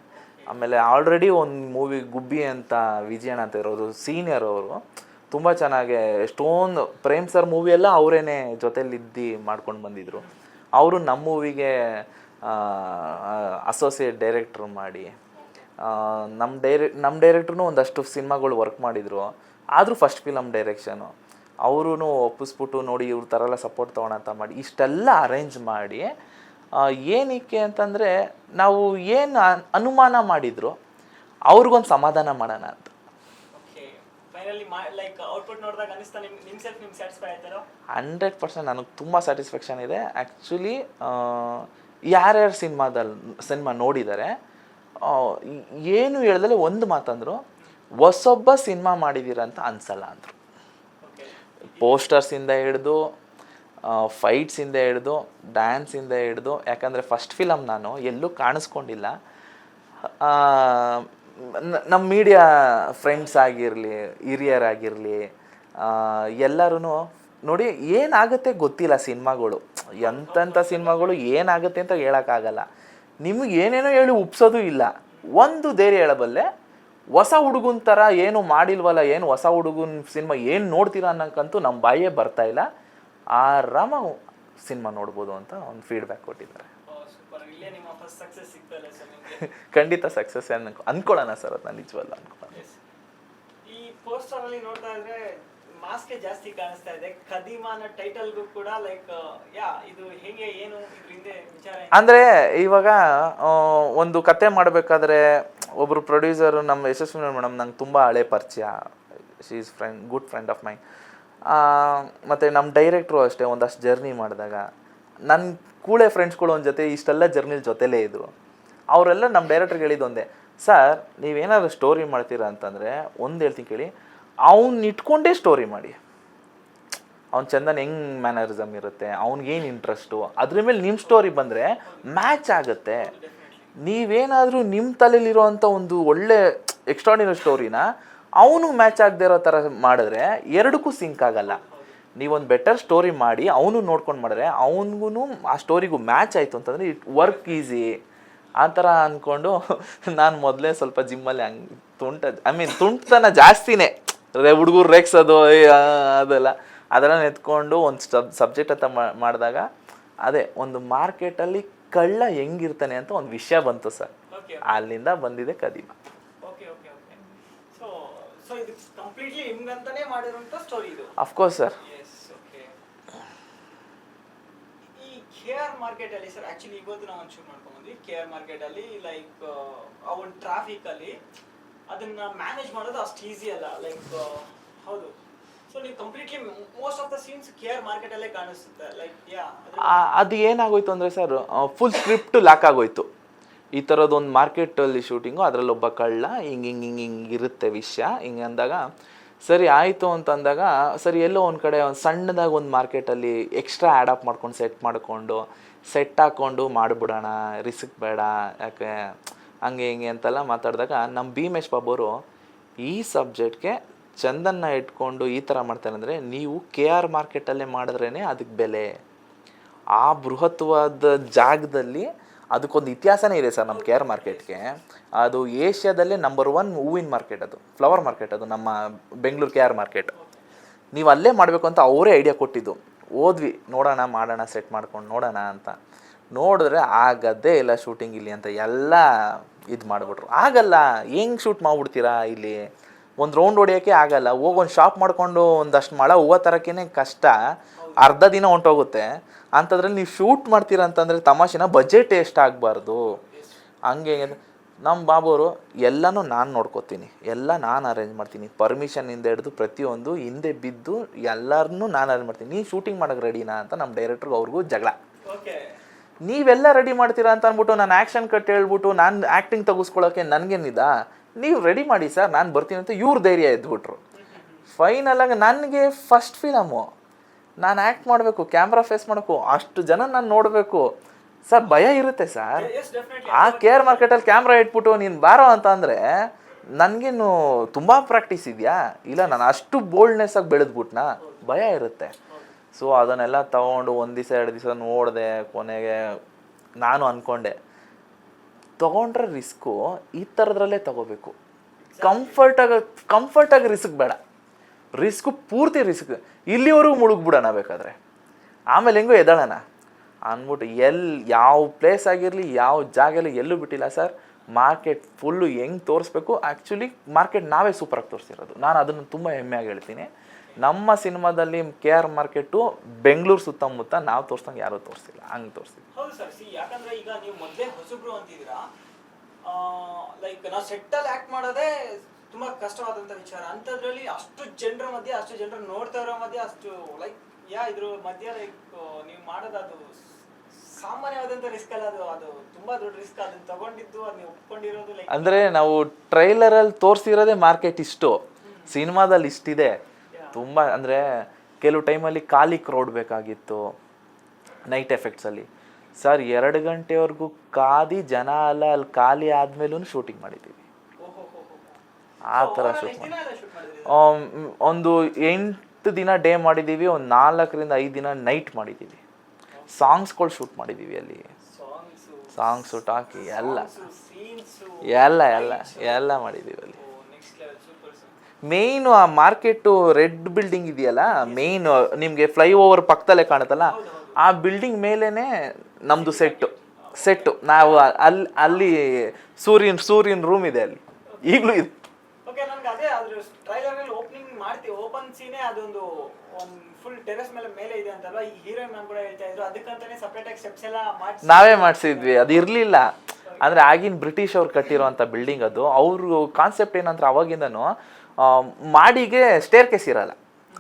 ಆಮೇಲೆ ಆಲ್ರೆಡಿ ಒಂದು ಮೂವಿ ಗುಬ್ಬಿ ಅಂತ ವಿಜಯಣ್ಣ ಅಂತ ಇರೋರು ಸೀನಿಯರ್, ಅವರು ತುಂಬ ಚೆನ್ನಾಗಿ ಎಷ್ಟೊಂದು ಪ್ರೇಮ್ ಸರ್ ಮೂವಿ ಎಲ್ಲ ಅವರೇನೆ ಜೊತೆಲಿದ್ದು ಮಾಡ್ಕೊಂಡು ಬಂದಿದ್ದರು. ಅವರು ನಮ್ಮ ಮೂವಿಗೆ ಅಸೋಸಿಯೇಟ್ ಡೈರೆಕ್ಟ್ರು ಮಾಡಿ, ನಮ್ಮ ಡೈರೆಕ್ಟ್ರೂ ಒಂದಷ್ಟು ಸಿನಿಮಾಗಳು ವರ್ಕ್ ಮಾಡಿದರು. ಆದರೂ ಫಸ್ಟ್ ಫಿಲಮ್ ಡೈರೆಕ್ಷನು ಅವರೂ ಒಪ್ಪಿಸ್ಬಿಟ್ಟು ನೋಡಿ ಇವ್ರ ಥರ ಎಲ್ಲ ಸಪೋರ್ಟ್ ತೊಗೊಳ ಅಂತ ಮಾಡಿ ಇಷ್ಟೆಲ್ಲ ಅರೇಂಜ್ ಮಾಡಿ, ಏನಕ್ಕೆ ಅಂತಂದರೆ ನಾವು ಏನು ಅನುಮಾನ ಮಾಡಿದ್ರು ಅವ್ರಿಗೊಂದು ಸಮಾಧಾನ ಮಾಡೋಣ ಅಂತ. 100% ನನಗೆ ತುಂಬ ಸ್ಯಾಟಿಸ್ಫ್ಯಾಕ್ಷನ್ ಇದೆ. ಆ್ಯಕ್ಚುಲಿ ಯಾರ್ಯಾರು ಸಿನಿಮಾ ನೋಡಿದ್ದಾರೆ ಏನು ಹೇಳ್ದಲೆ ಒಂದು ಮಾತಂದರು, ಹೊಸೊಬ್ಬ ಸಿನಿಮಾ ಮಾಡಿದ್ದೀರ ಅಂತ ಅನ್ಸಲ್ಲ ಅಂದರು. ಪೋಸ್ಟರ್ಸಿಂದ ಹಿಡ್ದು, ಫೈಟ್ಸಿಂದ ಹಿಡ್ದು, ಡ್ಯಾನ್ಸಿಂದ ಹಿಡ್ದು, ಯಾಕಂದರೆ ಫಸ್ಟ್ ಫಿಲಮ್ ನಾನು ಎಲ್ಲೂ ಕಾಣಿಸ್ಕೊಂಡಿಲ್ಲ. ನಮ್ಮ ಮೀಡಿಯಾ ಫ್ರೆಂಡ್ಸ್ ಆಗಿರಲಿ, ಹಿರಿಯರಾಗಿರಲಿ, ಎಲ್ಲರೂ ನೋಡಿ ಏನಾಗುತ್ತೆ ಗೊತ್ತಿಲ್ಲ ಸಿನಿಮಾಗಳು, ಎಂತೆಂಥ ಸಿನಿಮಾಗಳು ಏನಾಗುತ್ತೆ ಅಂತ ಹೇಳೋಕ್ಕಾಗಲ್ಲ. ನಿಮಗೆ ಏನೇನೋ ಹೇಳಿ ಉಪ್ಸೋದು ಇಲ್ಲ. ಒಂದು ಧೈರ್ಯ ಹೇಳಬಲ್ಲೆ, ಹೊಸ ಹುಡುಗನ ಥರ ಏನು ಮಾಡಿಲ್ವಲ್ಲ, ಏನು ಹೊಸ ಹುಡುಗನ ಸಿನಿಮಾ ಏನು ನೋಡ್ತೀರಾ ಅನ್ನೋಕ್ಕಂತೂ ನಮ್ಮ ಬಾಯೇ ಬರ್ತಾಯಿಲ್ಲ, ಆರಾಮಾಗಿ ಸಿನಿಮಾ ನೋಡ್ಬೋದು ಅಂತ ಒಂದು ಫೀಡ್ಬ್ಯಾಕ್ ಕೊಟ್ಟಿದ್ದಾರೆ. ಖಂಡಿತ ಸಕ್ಸಸ್ ಅನ್ಕೊಳ್ಳೋಣ ಸರ್, ಅದು ನಾನು ನಿಜವಲ್ಲ ಅನ್ಕೊಳ್ಳೋಣ. ಈ ಪೋಸ್ಟರ್ ಅಲ್ಲಿ ನೋಡ್ತಾ ಇದ್ರೆ ಮಾಸ್ಕೆ ಜಾಸ್ತಿ ಕಾಣಿಸ್ತಾ ಇದೆ, ಕದಿಮಾನ ಟೈಟಲ್ಗೂ ಕೂಡ ಲೈಕ್ ಇದು ಹೇಗೆ ಏನು ಹಿಂದೆ ವಿಚಾರ ಅಂದ್ರೆ ಇವಾಗ ಒಂದು ಕತೆ ಮಾಡಬೇಕಾದ್ರೆ ಒಬ್ರು ಪ್ರೊಡ್ಯೂಸರ್ ನಮ್ಮ ಯಶಸ್ವಿನಿ ಮೇಡಮ್ ನಂಗೆ ತುಂಬ ಹಳೆ ಪರಿಚಯ, she is good friend of main. ಮತ್ತು ನಮ್ಮ ಡೈರೆಕ್ಟ್ರು ಅಷ್ಟೇ ಒಂದಷ್ಟು ಜರ್ನಿ ಮಾಡಿದಾಗ ನನ್ನ ಕೂಳೆ ಫ್ರೆಂಡ್ಸ್ಗಳು ಒಂದು ಜೊತೆ ಇಷ್ಟೆಲ್ಲ ಜರ್ನಿಲಿ ಜೊತೆಲೇ ಇದ್ದರು. ಅವರೆಲ್ಲ ನಮ್ಮ ಡೈರೆಕ್ಟ್ರಿಗೆ ಹೇಳಿದ್ದೊಂದೇ, ಸರ್ ನೀವೇನಾದ್ರು ಸ್ಟೋರಿ ಮಾಡ್ತೀರಾ ಅಂತಂದರೆ ಒಂದು ಹೇಳ್ತೀನಿ ಕೇಳಿ, ಅವ್ನು ಇಟ್ಕೊಂಡೇ ಸ್ಟೋರಿ ಮಾಡಿ. ಅವ್ನು ಚಂದನ್ ಹೆಂಗೆ ಮ್ಯಾನರಿಸಮ್ ಇರುತ್ತೆ, ಅವ್ನಿಗೇನು ಇಂಟ್ರೆಸ್ಟು, ಅದ್ರ ಮೇಲೆ ನಿಮ್ಮ ಸ್ಟೋರಿ ಬಂದರೆ ಮ್ಯಾಚ್ ಆಗುತ್ತೆ. ನೀವೇನಾದರೂ ನಿಮ್ಮ ತಲೆಯಲ್ಲಿರೋವಂಥ ಒಂದು ಒಳ್ಳೆ ಎಕ್ಸ್ಟ್ರಾಡಿನರಿ ಸ್ಟೋರಿನ ಅವನು ಮ್ಯಾಚ್ ಆಗದೆ ಇರೋ ಥರ ಮಾಡಿದ್ರೆ ಎರಡಕ್ಕೂ ಸಿಂಕ್ ಆಗಲ್ಲ. ನೀವೊಂದು ಬೆಟರ್ ಸ್ಟೋರಿ ಮಾಡಿ ಅವನು ನೋಡ್ಕೊಂಡು ಮಾಡಿದ್ರೆ ಅವನಿಗೂ ಆ ಸ್ಟೋರಿಗೂ ಮ್ಯಾಚ್ ಆಯಿತು ಅಂತಂದರೆ ಇಟ್ ವರ್ಕ್ ಈಸಿ ಆ ಥರ ಅಂದ್ಕೊಂಡು ನಾನು ಮೊದಲೇ ಸ್ವಲ್ಪ ಜಿಮ್ಮಲ್ಲಿ ಹಂಗೆ ತುಂಟತನ ಜಾಸ್ತಿನೇ, ಹುಡುಗರು ರೇಗ್ಸೋದು ಅದೆಲ್ಲ ಅದೆಲ್ಲ ಎತ್ಕೊಂಡು ಒಂದು ಸಬ್ಜೆಕ್ಟ್ ಅಂತ ಮಾಡಿದಾಗ ಅದೇ ಒಂದು ಮಾರ್ಕೆಟಲ್ಲಿ ಕಳ್ಳ ಹೆಂಗಿರ್ತಾನೆ ಅಂತ ಒಂದು ವಿಷಯ ಬಂತು ಸರ್, ಅಲ್ಲಿಂದ ಬಂದಿದೆ ಕದಿಮ. Of course sir. KR ಮಾರ್ಕೆಟ್ ಅಲ್ಲಿ ಸರ್ ಆಕ್ಚುಲಿ ಇವತ್ತು ನಾವು ಒಂದು ಶೂಟ್ ಮಾಡ್ಕೊಂಡು ಬಂದ್ವಿ. KR ಮಾರ್ಕೆಟ್ ಅಲ್ಲಿ ಲೈಕ್ ಆ ಒಂದು ಟ್ರಾಫಿಕ್ ಅಲ್ಲಿ ಅದನ್ನ ಮ್ಯಾನೇಜ್ ಮಾಡೋದು ಅಷ್ಟು ಈಸಿ ಅಲ್ಲ, ಲೈಕ್ ಹೌದು. ಸೊ ನೀವು completely most of the scenes KR market ಅಲ್ಲೇ ಕಾಣಿಸುತ್ತೆ. ಲೈಕ್ ಅದು ಏನಾಗೋಯ್ತು ಅಂದರೆ ಸರ್, ಫುಲ್ ಸ್ಕ್ರಿಪ್ಟ್ ಲಾಕ್ ಆಗೋಯ್ತು. ಈ ಥರದ್ದೊಂದು ಮಾರ್ಕೆಟಲ್ಲಿ ಶೂಟಿಂಗು, ಅದರಲ್ಲಿ ಒಬ್ಬ ಕಳ್ಳ ಹಿಂಗೆ ಇರುತ್ತೆ ವಿಷಯ. ಹಿಂಗೆ ಅಂದಾಗ ಸರಿ ಆಯಿತು ಅಂತಂದಾಗ ಸರಿ ಎಲ್ಲೋ ಒಂದು ಕಡೆ ಒಂದು ಸಣ್ಣದಾಗಿ ಒಂದು ಮಾರ್ಕೆಟಲ್ಲಿ ಎಕ್ಸ್ಟ್ರಾ ಆ್ಯಡಪ್ ಮಾಡ್ಕೊಂಡು ಸೆಟ್ ಹಾಕ್ಕೊಂಡು ಮಾಡಿಬಿಡೋಣ, ರಿಸ್ಕ್ ಬೇಡ, ಯಾಕೆ ಹಂಗೆ ಹಿಂಗೆ ಅಂತೆಲ್ಲ ಮಾತಾಡಿದಾಗ ನಮ್ಮ ಭೀಮೇಶ್ ಬಾಬು ಈ ಸಬ್ಜೆಕ್ಟ್ಗೆ ಚಂದನ್ನ ಇಟ್ಕೊಂಡು ಈ ಥರ ಮಾಡ್ತಾರೆ ಅಂದರೆ, ನೀವು KR ಮಾರ್ಕೆಟಲ್ಲೇ ಮಾಡಿದ್ರೇ ಅದಕ್ಕೆ ಬೆಲೆ. ಆ ಬೃಹತ್ವಾದ ಜಾಗದಲ್ಲಿ ಅದಕ್ಕೊಂದು ಇತಿಹಾಸನೇ ಇದೆ ಸರ್ ನಮ್ಮ KR ಮಾರ್ಕೆಟ್ಗೆ. ಅದು ಏಷ್ಯಾದಲ್ಲೇ ನಂಬರ್ 1 ಹೂವಿನ ಮಾರ್ಕೆಟ್, ಅದು ಫ್ಲವರ್ ಮಾರ್ಕೆಟ್, ಅದು ನಮ್ಮ ಬೆಂಗಳೂರು KR ಮಾರ್ಕೆಟ್. ನೀವು ಅಲ್ಲೇ ಮಾಡಬೇಕು ಅಂತ ಅವರೇ ಐಡಿಯಾ ಕೊಟ್ಟಿದ್ದು. ಹೋದ್ವಿ ನೋಡೋಣ, ಮಾಡೋಣ, ಸೆಟ್ ಮಾಡ್ಕೊಂಡು ನೋಡೋಣ ಅಂತ. ನೋಡಿದ್ರೆ ಆಗದ್ದೇ ಇಲ್ಲ ಶೂಟಿಂಗ್ ಇಲ್ಲಿ ಅಂತ ಎಲ್ಲ ಇದು ಮಾಡಿಬಿಟ್ರು. ಆಗಲ್ಲ, ಹೆಂಗೆ ಶೂಟ್ ಮಾಡಿಬಿಡ್ತೀರಾ ಇಲ್ಲಿ, ಒಂದು ರೌಂಡ್ ಹೊಡಿಯೋಕ್ಕೆ ಆಗಲ್ಲ, ಹೋಗಿ ಒಂದು ಶಾಪ್ ಮಾಡಿಕೊಂಡು ಒಂದಷ್ಟು ಮಳೆ ಹೂವು ತರೋಕ್ಕೇ ಕಷ್ಟ, ಅರ್ಧ ದಿನ ಹೊಂಟೋಗುತ್ತೆ. ಅಂಥದ್ರಲ್ಲಿ ನೀವು ಶೂಟ್ ಮಾಡ್ತೀರಾ ಅಂತಂದರೆ ತಮಾಷೆನ ಬಜೆಟ್ ಎಷ್ಟಾಗಬಾರ್ದು. ಹಂಗೆ ನಮ್ಮ ಬಾಬೋರು ಎಲ್ಲನೂ ನಾನು ನೋಡ್ಕೋತೀನಿ, ಎಲ್ಲ ನಾನು ಅರೇಂಜ್ ಮಾಡ್ತೀನಿ, ಪರ್ಮಿಷನಿಂದ ಹಿಡಿದು ಪ್ರತಿಯೊಂದು ಹಿಂದೆ ಬಿದ್ದು ಎಲ್ಲರನ್ನೂ ನಾನು ಅರೇಂಜ್ ಮಾಡ್ತೀನಿ. ನೀನು ಶೂಟಿಂಗ್ ಮಾಡೋಕ್ಕೆ ರೆಡಿನಾ ಅಂತ ನಮ್ಮ ಡೈರೆಕ್ಟ್ರಿಗೆ ಅವ್ರಿಗೂ ಜಗಳ. ನೀವೆಲ್ಲ ರೆಡಿ ಮಾಡ್ತೀರಾ ಅಂತ ಅಂದ್ಬಿಟ್ಟು ನಾನು ಆ್ಯಕ್ಷನ್ ಕಟ್ ಹೇಳ್ಬಿಟ್ಟು ನಾನು ಆ್ಯಕ್ಟಿಂಗ್ ತೆಗೆಸ್ಕೊಳ್ಳೋಕ್ಕೆ ನನಗೇನಿದ, ನೀವು ರೆಡಿ ಮಾಡಿ ಸರ್ ನಾನು ಬರ್ತೀನಿ ಅಂತ ಇವ್ರು ಧೈರ್ಯ ಎದ್ಬಿಟ್ರು. ಫೈನಲಾಗಿ ನನಗೆ ಫಸ್ಟ್ ಫಿಲಮು, ನಾನು ಆ್ಯಕ್ಟ್ ಮಾಡಬೇಕು, ಕ್ಯಾಮ್ರಾ ಫೇಸ್ ಮಾಡಬೇಕು, ಅಷ್ಟು ಜನ ನಾನು ನೋಡಬೇಕು ಸರ್, ಭಯ ಇರುತ್ತೆ ಸರ್. ಆ KR ಮಾರ್ಕೆಟಲ್ಲಿ ಕ್ಯಾಮ್ರಾ ಇಟ್ಬಿಟ್ಟು ನೀನು ಬಾರೋ ಅಂತ ಅಂದರೆ ನನಗೇನು ತುಂಬ ಪ್ರಾಕ್ಟೀಸ್ ಇದೆಯಾ, ಇಲ್ಲ ನಾನು ಅಷ್ಟು ಬೋಲ್ಡ್ನೆಸ್ ಆಗಿ ಬೆಳೆದ್ಬಿಟ್ನಾ, ಭಯ ಇರುತ್ತೆ. ಸೊ ಅದನ್ನೆಲ್ಲ ತೊಗೊಂಡು 1 ದಿವಸ 2 ದಿವಸ ನೋಡಿದೆ. ಕೊನೆಗೆ ನಾನು ಅಂದ್ಕೊಂಡೆ ತೊಗೊಂಡ್ರೆ ರಿಸ್ಕು ಈ ಥರದ್ರಲ್ಲೇ ತೊಗೋಬೇಕು, ಕಂಫರ್ಟಾಗಿ ರಿಸ್ಕ್ ಬೇಡ, ರಿಸ್ಕು ಪೂರ್ತಿ ರಿಸ್ಕ್, ಇಲ್ಲಿವರೆಗೂ ಮುಳುಗ್ಬಿಡೋಣ ಬೇಕಾದರೆ, ಆಮೇಲೆ ಹೆಂಗೋ ಎದ್ದಾಳೋಣ ಅಂದ್ಬಿಟ್ಟು ಯಾವ ಪ್ಲೇಸ್ ಆಗಿರಲಿ, ಯಾವ ಜಾಗ ಇರಲಿ, ಎಲ್ಲೂ ಬಿಟ್ಟಿಲ್ಲ ಸರ್. ಮಾರ್ಕೆಟ್ ಫುಲ್ಲು ಹೆಂಗೆ ತೋರಿಸ್ಬೇಕು, ಆ್ಯಕ್ಚುಲಿ ಮಾರ್ಕೆಟ್ ನಾವೇ ಸೂಪರಾಗಿ ತೋರಿಸಿರೋದು. ನಾನು ಅದನ್ನು ತುಂಬ ಹೆಮ್ಮೆಯಾಗಿ ಹೇಳ್ತೀನಿ. ನಮ್ಮ ಸಿನಿಮಾದಲ್ಲಿ KR ಮಾರ್ಕೆಟು ಬೆಂಗಳೂರು ಸುತ್ತಮುತ್ತ ನಾವು ತೋರಿಸ್ದಂಗೆ ಯಾರೂ ತೋರಿಸಿಲ್ಲ, ಹಂಗೆ ತೋರಿಸ್ತೀವಿ. ಹೌದು ಸರ್. ಯಾಕಂದ್ರೆ ಈಗ ನೀವು ಮೊದಲೇ ಹೊಸಬ್ರು ಅಂತಿದ್ದೀರಾ, ಲೈಕ್ ನಾವು ಸೆಟ್ಟಲ್ಲಿ ಆ್ಯಕ್ಟ್ ಮಾಡೋದೇ ತುಂಬ ಕಷ್ಟವಾದಂಥ ವಿಚಾರ. ಅಂಥದ್ರಲ್ಲಿ ಅಷ್ಟು ಜನರ ಮಧ್ಯೆ, ಅಷ್ಟು ಜನರು ನೋಡ್ತಾ ಇರೋ ಮಧ್ಯೆ, ಅಷ್ಟು ಲೈಕ್ ಇದ್ರ ಮಧ್ಯೆ ಲೈಕ್ ನೀವು ಮಾಡೋದು ಅದು ಸಾಮಾನ್ಯವಾದಂಥ ರಿಸ್ಕ್ ಅಲ್ಲ, ಅದು ತುಂಬಾ ದೊಡ್ಡ ರಿಸ್ಕ್. ಅದನ್ನ ತಗೊಂಡಿದ್ದು, ಅದು ನೀವು ಒಪ್ಕೊಂಡಿರೋದು ಲೈಕ್ ಅಂದರೆ ನಾವು ಟ್ರೈಲರಲ್ಲಿ ತೋರಿಸಿರೋದೇ ಮಾರ್ಕೆಟ್ ಇಷ್ಟು, ಸಿನಿಮಾದಲ್ಲಿ ಇಷ್ಟಿದೆ. ತುಂಬ ಅಂದರೆ ಕೆಲವು ಟೈಮಲ್ಲಿ ಖಾಲಿ ಕ್ರೌಡ್ ಬೇಕಾಗಿತ್ತು ನೈಟ್ ಎಫೆಕ್ಟ್ಸಲ್ಲಿ ಸರ್. 2 ಗಂಟೆವರೆಗೂ ಕಾದಿ ಜನ ಅಲ್ಲ, ಅಲ್ಲಿ ಖಾಲಿ ಆದಮೇಲೂ ಶೂಟಿಂಗ್ ಮಾಡಿದ್ದೀವಿ. ಆ ಥರ ಶೂಟ್ ಮಾಡಿ ಒಂದು 8 ದಿನ ಡೇ ಮಾಡಿದ್ದೀವಿ, ಒಂದು 4 ರಿಂದ 5 ದಿನ ನೈಟ್ ಮಾಡಿದ್ದೀವಿ. ಸಾಂಗ್ಸ್ಗಳು ಶೂಟ್ ಮಾಡಿದ್ದೀವಿ ಅಲ್ಲಿ, ಸಾಂಗ್ಸು ಟಾಕಿ ಎಲ್ಲ ಮಾಡಿದ್ದೀವಿ ಅಲ್ಲಿ. ಮೇಯ್ನು ಆ ಮಾರ್ಕೆಟು ರೆಡ್ ಬಿಲ್ಡಿಂಗ್ ಇದೆಯಲ್ಲ, ಮೇಯ್ನ್ ನಿಮಗೆ ಫ್ಲೈಓವರ್ ಪಕ್ಕದಲ್ಲೇ ಕಾಣುತ್ತಲ್ಲ, ಆ ಬಿಲ್ಡಿಂಗ್ ಮೇಲೇ ನಮ್ಮದು ಸೆಟ್ಟು ನಾವು ಅಲ್ಲಿ ಸೂರ್ಯನ ರೂಮ್ ಇದೆ ಅಲ್ಲಿ ಈಗಲೂ ಇದೆ. ಓಕೆ, ನನಗೆ ಅದೇ ಅದ್ರ ಟ್ರೈಲರಲ್ಲಿ ಓಪನ್ ಸೀನೇ ಅದೊಂದು ಫುಲ್ ಟೆರೆಸ್ ಮೇಲೆ ಇದೆ ಅಂತಲ್ವಾ, ಈ ಹೀರೋಯಿನ್ ಮ್ಯಾಮ್ ಕೂಡ ಹೇಳ್ತಾ ಇದ್ರು, ಅದಕ್ಕಂತಾನೆ ಸಪರೇಟ್ ಆಗಿ ಸ್ಟೆಪ್ಸ್ ಎಲ್ಲ ನಾವೇ ಮಾಡಿಸಿದ್ವಿ. ಅದು ಇರಲಿಲ್ಲ ಅಂದರೆ ಆಗಿನ ಬ್ರಿಟಿಷ್ ಅವ್ರು ಕಟ್ಟಿರೋಂಥ ಬಿಲ್ಡಿಂಗ್ ಅದು. ಅವ್ರ ಕಾನ್ಸೆಪ್ಟ್ ಏನಂದ್ರೆ ಅವಾಗಿಂದನೂ ಮಾಡಿಗೆ ಸ್ಟೇರ್ ಕೇಸ್ ಇರಲ್ಲ,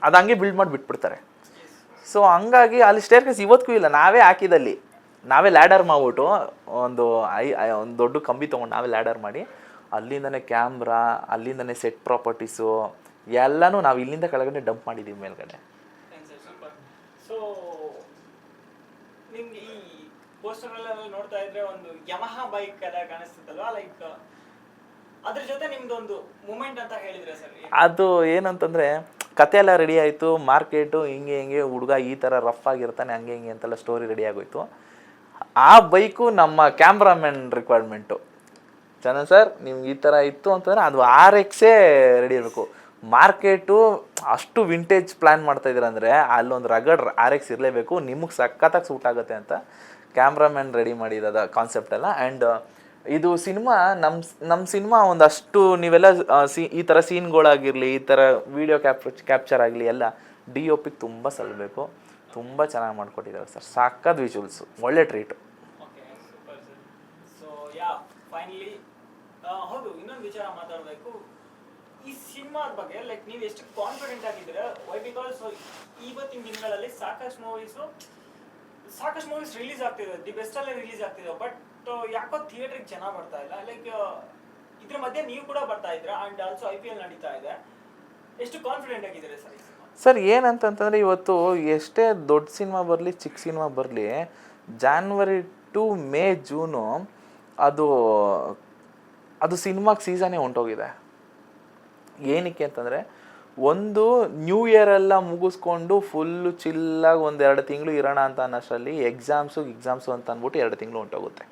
ಅದು ಹಂಗೆ ಬಿಲ್ಡ್ ಮಾಡಿ ಬಿಟ್ಬಿಡ್ತಾರೆ. ಸೊ ಹಂಗಾಗಿ ಅಲ್ಲಿ ಸ್ಟೇರ್ ಕೇಸ್ ಇವತ್ತಿಗೂ ಇಲ್ಲ, ನಾವೇ ಹಾಕಿದಲ್ಲಿ, ನಾವೇ ಲ್ಯಾಡರ್ ಮಾಡ್ಬಿಟ್ಟು ಒಂದು ದೊಡ್ಡ ಕಂಬಿ ತೊಗೊಂಡು ನಾವೇ ಲ್ಯಾಡರ್ ಮಾಡಿ ಅಲ್ಲಿಂದನೇ ಕ್ಯಾಮ್ರಾ, ಅಲ್ಲಿಂದನೇ ಸೆಟ್ ಪ್ರಾಪರ್ಟೀಸು ಎಲ್ಲನೂ ನಾವು ಇಲ್ಲಿಂದ ಕೆಳಗಡೆ ಡಂಪ್ ಮಾಡಿದ್ದೀವಿ ಮೇಲ್ಗಡೆ. ಸೊ ನಿಮ್ಗೆ ಈ ಪೋಸ್ಟರ್ಗಳಲ್ಲಿ ನೋಡ್ತಾ ಇದ್ರೆ ಒಂದು ಯಮಹಾ ಬೈಕ್ ಎಲ್ಲ ಕಾಣಿಸ್ತದಲ್ವಾ, ಲೈಕ್ ಅದ್ರ ಜೊತೆ ನಿಮ್ದೊಂದು ಮೂಮೆಂಟ್ ಅಂತ ಹೇಳಿದ್ರೆ ಸರ್. ಅದು ಏನಂತಂದರೆ ಕತೆ ಎಲ್ಲ ರೆಡಿ ಆಯಿತು, ಮಾರ್ಕೆಟು ಹಿಂಗೆ ಹುಡುಗ ಈ ಥರ ರಫ್ ಆಗಿರ್ತಾನೆ ಹಂಗೆ ಹಿಂಗೆ ಅಂತೆಲ್ಲ ಸ್ಟೋರಿ ರೆಡಿ ಆಗೋಯ್ತು. ಆ ಬೈಕು ನಮ್ಮ ಕ್ಯಾಮ್ರಾಮನ್ ರಿಕ್ವೈರ್ಮೆಂಟು. ಚಂದನ್ ಸರ್ ನಿಮ್ಗೆ ಈ ಥರ ಇತ್ತು ಅಂತಂದರೆ ಅದು RX ರೆಡಿ ಇರಬೇಕು. ಮಾರ್ಕೆಟು ಅಷ್ಟು ವಿಂಟೇಜ್ ಪ್ಲ್ಯಾನ್ ಮಾಡ್ತಾಯಿದ್ದೀರ ಅಂದರೆ ಅಲ್ಲೊಂದು ರಗಡ್ RX ಇರಲೇಬೇಕು, ನಿಮಗೆ ಸಖತ್ತಾಗಿ ಸೂಟ್ ಆಗುತ್ತೆ ಅಂತ ಕ್ಯಾಮ್ರಾಮನ್ ರೆಡಿ ಮಾಡಿದ ಕಾನ್ಸೆಪ್ಟ್ ಎಲ್ಲ. ಆ್ಯಂಡ್ ಇದು ಸಿನಿಮಾ ನಮ್ಮ ಸಿನಿಮಾ ಒಂದಷ್ಟು ನೀವೆಲ್ಲ ಈ ಥರ ಸೀನ್ಗಳಾಗಿರಲಿ, ಈ ಥರ ವೀಡಿಯೋ ಕ್ಯಾಪ್ಚರ್ ಆಗಲಿ ಎಲ್ಲ DOPಗೆ ತುಂಬ ಸಲ್ಲಬೇಕು. ತುಂಬ ಚೆನ್ನಾಗಿ ಮಾಡಿಕೊಟ್ಟಿದ್ದಾರೆ ಸರ್, ಸಾಕಾದ ವಿಜುವಲ್ಸು, ಒಳ್ಳೆ ಟ್ರೀಟು. ಫೈನಲಿ ಹೌದು, ಇನ್ನೊಂದು ವಿಚಾರ ಮಾತಾಡಬೇಕು ಈ ಸಿನಿಮಾದ ಬಗ್ಗೆ. ಲೈಕ್ ನೀವು ಎಷ್ಟು ಕಾನ್ಫಿಡೆಂಟ್ ಆಗಿದ್ದೀರಾ, ವೈ ಬಿಕಾಸ್ ಇವತ್ತಿನ ದಿನಗಳಲ್ಲಿ ಸಾಕಷ್ಟು ಮೂವೀಸ್ ರಿಲೀಸ್ ಆಗ್ತಿದೆ, ದಿ ಬೆಸ್ಟ್ ಅಲ್ಲೇ ರಿಲೀಸ್ ಆಗ್ತಿದೆ, ಬಟ್ ಯಾಕೋ ಥಿಯೇಟರ್ಗೆ ಜನ ಬರ್ತಾ ಇಲ್ಲ. ಲೈಕ್ ಇದ್ರ ಮಧ್ಯೆ ನೀವು ಕೂಡ ಬರ್ತಾ ಇದ್ದೀರಾ ಅಂಡ್ ಆಲ್ಸೋ IPL ನಡೀತಾ ಇದೆ. ಎಷ್ಟು ಕಾನ್ಫಿಡೆಂಟ್ ಆಗಿದ್ದೀರಾ ಸರ್ ಈ ಸಿನಿಮಾ? ಸರ್ ಏನಂತಂತಂದರೆ ಇವತ್ತು ಎಷ್ಟೇ ದೊಡ್ಡ ಸಿನಿಮಾ ಬರಲಿ ಚಿಕ್ಕ ಸಿನಿಮಾ ಬರಲಿ, ಜಾನ್ವರಿ ಟು ಮೇ ಜೂನು ಅದು ಸಿನಿಮಾಗೆ ಸೀಸನ್ನೇ ಹೊಂಟೋಗಿದೆ. ಏನಕ್ಕೆ ಅಂತಂದರೆ ಒಂದು ನ್ಯೂ ಇಯರೆಲ್ಲ ಮುಗಿಸ್ಕೊಂಡು ಫುಲ್ಲು ಚಿಲ್ಲಾಗಿ 1-2 ತಿಂಗಳು ಇರೋಣ ಅಂತ ಅನ್ನೋಷ್ಟರಲ್ಲಿ ಎಕ್ಸಾಮ್ಸು ಅಂತ ಅಂದ್ಬಿಟ್ಟು 2 ತಿಂಗಳು ಹೊಂಟೋಗುತ್ತೆ.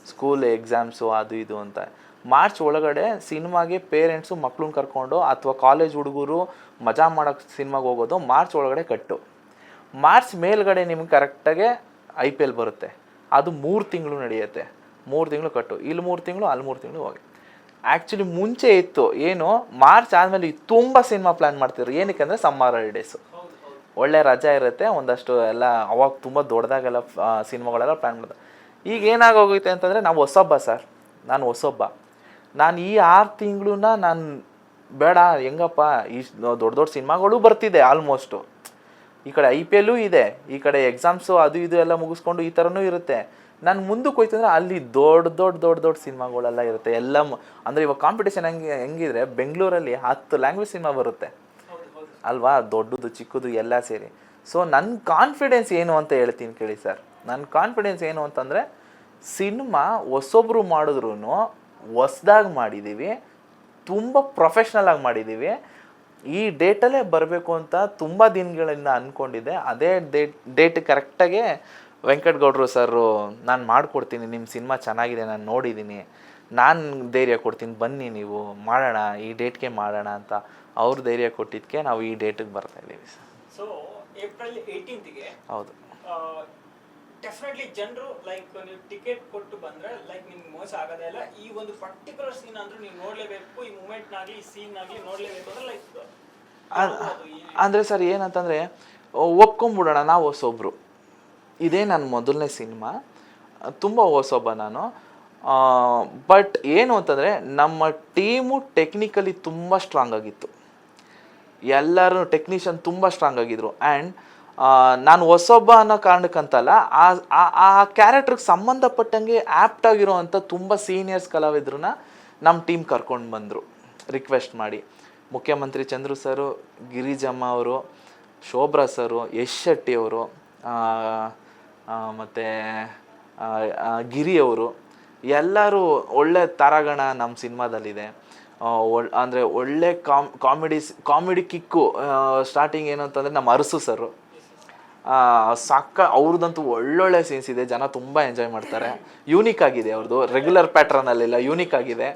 ಸ್ಕೂಲ್ ಎಕ್ಸಾಮ್ಸು ಅದು ಇದು ಅಂತ. ಮಾರ್ಚ್ ಒಳಗಡೆ ಸಿನಿಮಾಗೆ ಪೇರೆಂಟ್ಸು ಮಕ್ಳನ್ನ ಕರ್ಕೊಂಡು ಅಥವಾ ಕಾಲೇಜ್ ಹುಡುಗರು ಮಜಾ ಮಾಡೋಕ್ಕೆ ಸಿನಿಮಾಗೆ ಹೋಗೋದು ಮಾರ್ಚ್ ಒಳಗಡೆ ಕಟ್ಟು. ಮಾರ್ಚ್ ಮೇಲ್ಗಡೆ ನಿಮ್ಗೆ ಕರೆಕ್ಟಾಗೆ IPL ಬರುತ್ತೆ. ಅದು 3 ತಿಂಗಳು ನಡೆಯುತ್ತೆ. 3 ತಿಂಗಳು ಕಟ್ಟು, ಇಲ್ಲಿ 3 ತಿಂಗಳು ಅಲ್ಲಿ 3 ತಿಂಗಳು ಹೋಗಿ. ಆ್ಯಕ್ಚುಲಿ ಮುಂಚೆ ಇತ್ತು ಏನು, ಮಾರ್ಚ್ ಆದಮೇಲೆ ತುಂಬ ಸಿನಿಮಾ ಪ್ಲ್ಯಾನ್ ಮಾಡ್ತಿದ್ರು. ಏನಕ್ಕೆ ಅಂದರೆ ಸಮ್ಮರ್ ಹಾಲಿಡೇಸು, ಒಳ್ಳೆ ರಜೆ ಇರುತ್ತೆ, ಒಂದಷ್ಟು ಎಲ್ಲ ಅವಾಗ ತುಂಬ ದೊಡ್ಡದಾಗೆಲ್ಲ ಸಿನಿಮಾಗಳೆಲ್ಲ ಪ್ಲ್ಯಾನ್ ಮಾಡ್ತಾರೆ. ಈಗ ಏನಾಗೋಗುತ್ತೆ ಅಂತಂದರೆ ನಾವು ಹೊಸೊಬ್ಬ ಸರ್, ನಾನು ಹೊಸೊಬ್ಬ. ನಾನು ಈ 6 ತಿಂಗಳನ್ನ ನಾನು ಬೇಡ ಹೆಂಗಪ್ಪ, ಈ ದೊಡ್ಡ ಸಿನಿಮಾಗಳು ಬರ್ತಿದೆ ಆಲ್ಮೋಸ್ಟು. ಈ ಕಡೆ IPL ಇದೆ, ಈ ಕಡೆ ಎಕ್ಸಾಮ್ಸು ಅದು ಇದು ಎಲ್ಲ ಮುಗಿಸ್ಕೊಂಡು ಈ ಥರನೂ ಇರುತ್ತೆ. ನಾನು ಮುಂದಕ್ಕೆ ಹೋಯ್ತಂದ್ರೆ ಅಲ್ಲಿ ದೊಡ್ಡ ಸಿನಿಮಾಗಳೆಲ್ಲ ಇರುತ್ತೆ. ಎಲ್ಲ ಅಂದರೆ ಇವಾಗ ಕಾಂಪಿಟೇಷನ್ ಹೆಂಗಿದ್ರೆ ಬೆಂಗಳೂರಲ್ಲಿ 10 ಲ್ಯಾಂಗ್ವೇಜ್ ಸಿನಿಮಾ ಬರುತ್ತೆ ಅಲ್ವಾ, ದೊಡ್ಡದು ಚಿಕ್ಕದು ಎಲ್ಲ ಸೇರಿ. ಸೊ ನನ್ನ ಕಾನ್ಫಿಡೆನ್ಸ್ ಏನು ಅಂತ ಹೇಳ್ತೀನಿ ಕೇಳಿ ಸರ್. ನನ್ನ ಕಾನ್ಫಿಡೆನ್ಸ್ ಏನು ಅಂತಂದರೆ ಸಿನಿಮಾ ಹೊಸೊಬ್ರು ಮಾಡಿದ್ರೂ ಹೊಸ್ದಾಗಿ ಮಾಡಿದ್ದೀವಿ, ತುಂಬ ಪ್ರೊಫೆಷ್ನಲಾಗಿ ಮಾಡಿದ್ದೀವಿ. ಈ ಡೇಟಲ್ಲೇ ಬರಬೇಕು ಅಂತ ತುಂಬ ದಿನಗಳಿಂದ ಅಂದ್ಕೊಂಡಿದ್ದೆ. ಅದೇ ಡೇಟ್ ಕರೆಕ್ಟಾಗೆ ವೆಂಕಟಗೌಡರು ಸರು ನಾನು ಮಾಡಿಕೊಡ್ತೀನಿ, ನಿಮ್ಮ ಸಿನಿಮಾ ಚೆನ್ನಾಗಿದೆ, ನಾನು ನೋಡಿದ್ದೀನಿ, ನಾನು ಧೈರ್ಯ ಕೊಡ್ತೀನಿ, ಬನ್ನಿ ನೀವು ಮಾಡೋಣ, ಈ ಡೇಟ್ಗೆ ಮಾಡೋಣ ಅಂತ ಅವ್ರು ಧೈರ್ಯ ಕೊಟ್ಟಿದ್ದಕ್ಕೆ ನಾವು ಈ ಡೇಟಿಗೆ ಬರ್ತಾಯಿದ್ದೀವಿ ಸರ್. ಸೊ ಏಪ್ರಿಲ್ 18ಗೆ ಹೌದು, ಡೆಫಿನೆಟ್ಲಿ ಜನರು ಲೈಕ್ ನೀವು ಟಿಕೆಟ್ ಕೊಟ್ಟು ಬಂದರೆ ಲೈಕ್ ನಿಮ್ಗೆ ಮೋಸ ಆಗೋದೇ ಇಲ್ಲ. ಈ ಒಂದು ಪರ್ಟಿಕ್ಯುಲರ್ ಸೀನ್ ಅಂದ್ರೆ ನೀವು ನೋಡಲೇಬೇಕು, ಈ ಮೂಮೆಂಟ್ನಾಗಲಿ ಈ ಸೀನ್ನಾಗಲಿ ನೋಡಲೇಬೇಕು ಅಂದ್ರೆ ಲೈಕ್ ಅಂದರೆ ಸರ್ ಏನಂತಂದರೆ ಒಪ್ಕೊಂಬಿಡೋಣ, ನಾವು ಹೊಸೊಬ್ರು, ಇದೇ ನನ್ನ ಮೊದಲನೇ ಸಿನಿಮಾ, ತುಂಬ ಹೊಸೊಬ್ಬ ನಾನು. ಬಟ್ ಏನು ಅಂತಂದರೆ ನಮ್ಮ ಟೀಮು ಟೆಕ್ನಿಕಲಿ ತುಂಬ ಸ್ಟ್ರಾಂಗ್ ಆಗಿತ್ತು, ಎಲ್ಲರೂ ಟೆಕ್ನಿಷಿಯನ್ ತುಂಬ ಸ್ಟ್ರಾಂಗ್ ಆಗಿದ್ರು. ಆ್ಯಂಡ್ ನಾನು ಹೊಸೊಬ್ಬ ಅನ್ನೋ ಕಾರಣಕ್ಕಂತಲ್ಲ, ಆ ಕ್ಯಾರೆಕ್ಟ್ರಿಗೆ ಸಂಬಂಧಪಟ್ಟಂಗೆ ಆ್ಯಪ್ಟ್ ಆಗಿರೋವಂಥ ತುಂಬ ಸೀನಿಯರ್ಸ್ ಕಲಾವಿದ್ರನ್ನ ನಮ್ಮ ಟೀಮ್ ಕರ್ಕೊಂಡು ಬಂದರು ರಿಕ್ವೆಸ್ಟ್ ಮಾಡಿ. ಮುಖ್ಯಮಂತ್ರಿ ಚಂದ್ರು ಸರು, ಗಿರಿಜಮ್ಮ ಅವರು, ಶೋಭ್ರಾ ಸರು, ಯಶ್ ಶೆಟ್ಟಿ ಅವರು, ಮತ್ತು ಗಿರಿ ಅವರು, ಎಲ್ಲರೂ ಒಳ್ಳೆ ತಾರಾಗಣ ನಮ್ಮ ಸಿನಿಮಾದಲ್ಲಿದೆ. ಅಂದರೆ ಒಳ್ಳೆ ಕಾಮಿಡಿ ಕಿಕ್ಕು. ಸ್ಟಾರ್ಟಿಂಗ್ ಏನು ಅಂತಂದರೆ ನಮ್ಮ ಅರಸು ಸರು ಅವ್ರದ್ದಂತೂ ಒಳ್ಳೊಳ್ಳೆ ಸೀನ್ಸ್ ಇದೆ, ಜನ ತುಂಬ ಎಂಜಾಯ್ ಮಾಡ್ತಾರೆ. ಯೂನಿಕ್ ಆಗಿದೆ ಅವ್ರದ್ದು, ರೆಗ್ಯುಲರ್ ಪ್ಯಾಟ್ರನಲ್ಲಿಲ್ಲ, ಯೂನಿಕ್ ಆಗಿದೆ.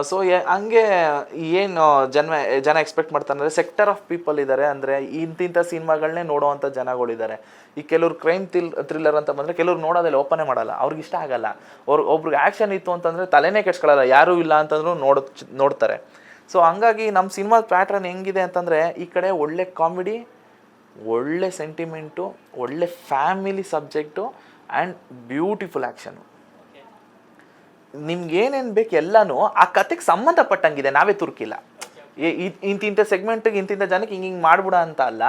ಸೊ ಹಂಗೆ ಏನು ಜನ ಎಕ್ಸ್ಪೆಕ್ಟ್ ಮಾಡ್ತಾರೆ ಅಂದರೆ ಸೆಕ್ಟರ್ ಆಫ್ ಪೀಪಲ್ ಇದ್ದಾರೆ, ಅಂದರೆ ಇಂತಿಂಥ ಸಿನಿಮಾಗಳನ್ನೇ ನೋಡೋವಂಥ ಜನಗಳಿದ್ದಾರೆ. ಈ ಕೆಲವ್ರು ಕ್ರೈಮ್ ಥ್ರಿಲ್ಲರ್ ಅಂತ ಬಂದರೆ ಕೆಲವ್ರು ನೋಡೋದಿಲ್ಲ, ಓಪನೇ ಮಾಡಲ್ಲ, ಅವ್ರಿಗೆ ಇಷ್ಟ ಆಗಲ್ಲ. ಒಬ್ರಿಗೆ ಆ್ಯಕ್ಷನ್ ಇತ್ತು ಅಂತಂದರೆ ತಲೆನೇ ಕೆಡ್ಸ್ಕೊಳ್ಳಲ್ಲ, ಯಾರೂ ಇಲ್ಲ ಅಂತಂದ್ರೂ ನೋಡ್ತಾರೆ. ಸೊ ಹಂಗಾಗಿ ನಮ್ಮ ಸಿನಿಮಾದ ಪ್ಯಾಟ್ರನ್ ಹೆಂಗಿದೆ ಅಂತಂದರೆ ಈ ಕಡೆ ಒಳ್ಳೆ ಕಾಮಿಡಿ, ಒಳ್ಳೆ ಸೆಂಟಿಮೆಂಟು, ಒಳ್ಳೆ family subject and beautiful action. ನಿಮ್ಗೇನೇನು ಬೇಕು ಎಲ್ಲನೂ ಆ ಕತೆಗೆ ಸಂಬಂಧಪಟ್ಟಂಗಿದೆ, ನಾವೇ ತುರ್ಕಿಲ್ಲ. ಇಂತಿಂಥ ಸೆಗ್ಮೆಂಟಿಗೆ ಇಂತಿಂಥ ಜನಕ್ಕೆ ಹಿಂಗೆ ಮಾಡ್ಬಿಡ ಅಂತ ಅಲ್ಲ.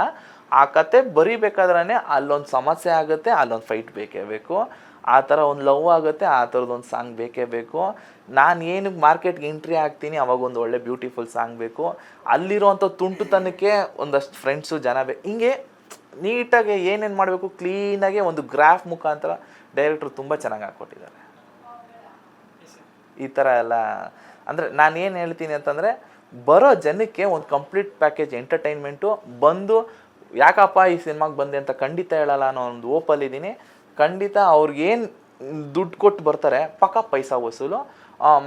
ಆ ಕತೆ ಬರೀಬೇಕಾದ್ರೆ ಅಲ್ಲೊಂದು ಸಮಸ್ಯೆ ಆಗುತ್ತೆ, ಅಲ್ಲೊಂದು ಫೈಟ್ ಬೇಕೇ ಬೇಕು, ಆ ಥರ ಒಂದು ಲವ್ ಆಗುತ್ತೆ, ಆ ಥರದ್ದೊಂದು ಸಾಂಗ್ ಬೇಕೇ ಬೇಕು. ನಾನು ಏನು ಮಾರ್ಕೆಟ್ಗೆ ಎಂಟ್ರಿ ಆಗ್ತೀನಿ ಅವಾಗ ಒಂದು ಒಳ್ಳೆ ಬ್ಯೂಟಿಫುಲ್ ಸಾಂಗ್ ಬೇಕು. ಅಲ್ಲಿರೋವಂಥ ತುಂಟುತನಕ್ಕೆ ಒಂದಷ್ಟು ಫ್ರೆಂಡ್ಸು ಜನ ಬೇಕು. ಹಿಂಗೆ ನೀಟಾಗಿ ಏನೇನು ಮಾಡಬೇಕು ಕ್ಲೀನಾಗಿ ಒಂದು ಗ್ರಾಫ್ ಮುಖಾಂತರ ಡೈರೆಕ್ಟ್ರು ತುಂಬ ಚೆನ್ನಾಗಿ ಹಾಕ್ಕೊಟ್ಟಿದ್ದಾರೆ. ಈ ಥರ ಎಲ್ಲ ಅಂದರೆ ನಾನು ಏನು ಹೇಳ್ತೀನಿ ಅಂತಂದರೆ ಬರೋ ಜನಕ್ಕೆ ಒಂದು ಕಂಪ್ಲೀಟ್ ಪ್ಯಾಕೇಜ್ ಎಂಟರ್ಟೈನ್ಮೆಂಟು ಬಂದು ಯಾಕಪ್ಪ ಈ ಸಿನಿಮಾಗೆ ಬಂದೆ ಅಂತ ಖಂಡಿತ ಹೇಳಲ್ಲ ಅನ್ನೋ ಒಂದು ಓಪಲ್ಲಿದ್ದೀನಿ. ಖಂಡಿತ ಅವ್ರಿಗೇನು ದುಡ್ಡು ಕೊಟ್ಟು ಬರ್ತಾರೆ ಪಕ್ಕ ಪೈಸಾ ವಸೂಲು.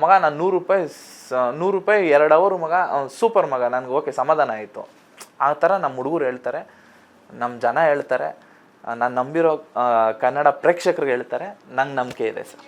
ಮಗ ನಾನು 100 ರೂಪಾಯಿ 2 ಅವರು ಮಗ ಸೂಪರ್ ಮಗ, ನನಗೆ ಓಕೆ ಸಮಾಧಾನ ಆಯಿತು. ಆ ಥರ ನಮ್ಮ ಹುಡುಗರು ಹೇಳ್ತಾರೆ, ನಮ್ಮ ಜನ ಹೇಳ್ತಾರೆ, ನಾನು ನಂಬಿರೋ ಕನ್ನಡ ಪ್ರೇಕ್ಷಕರಿಗೆ ಹೇಳ್ತಾರೆ. ನಂಗೆ ನಂಬಿಕೆ ಇದೆ ಸರ್.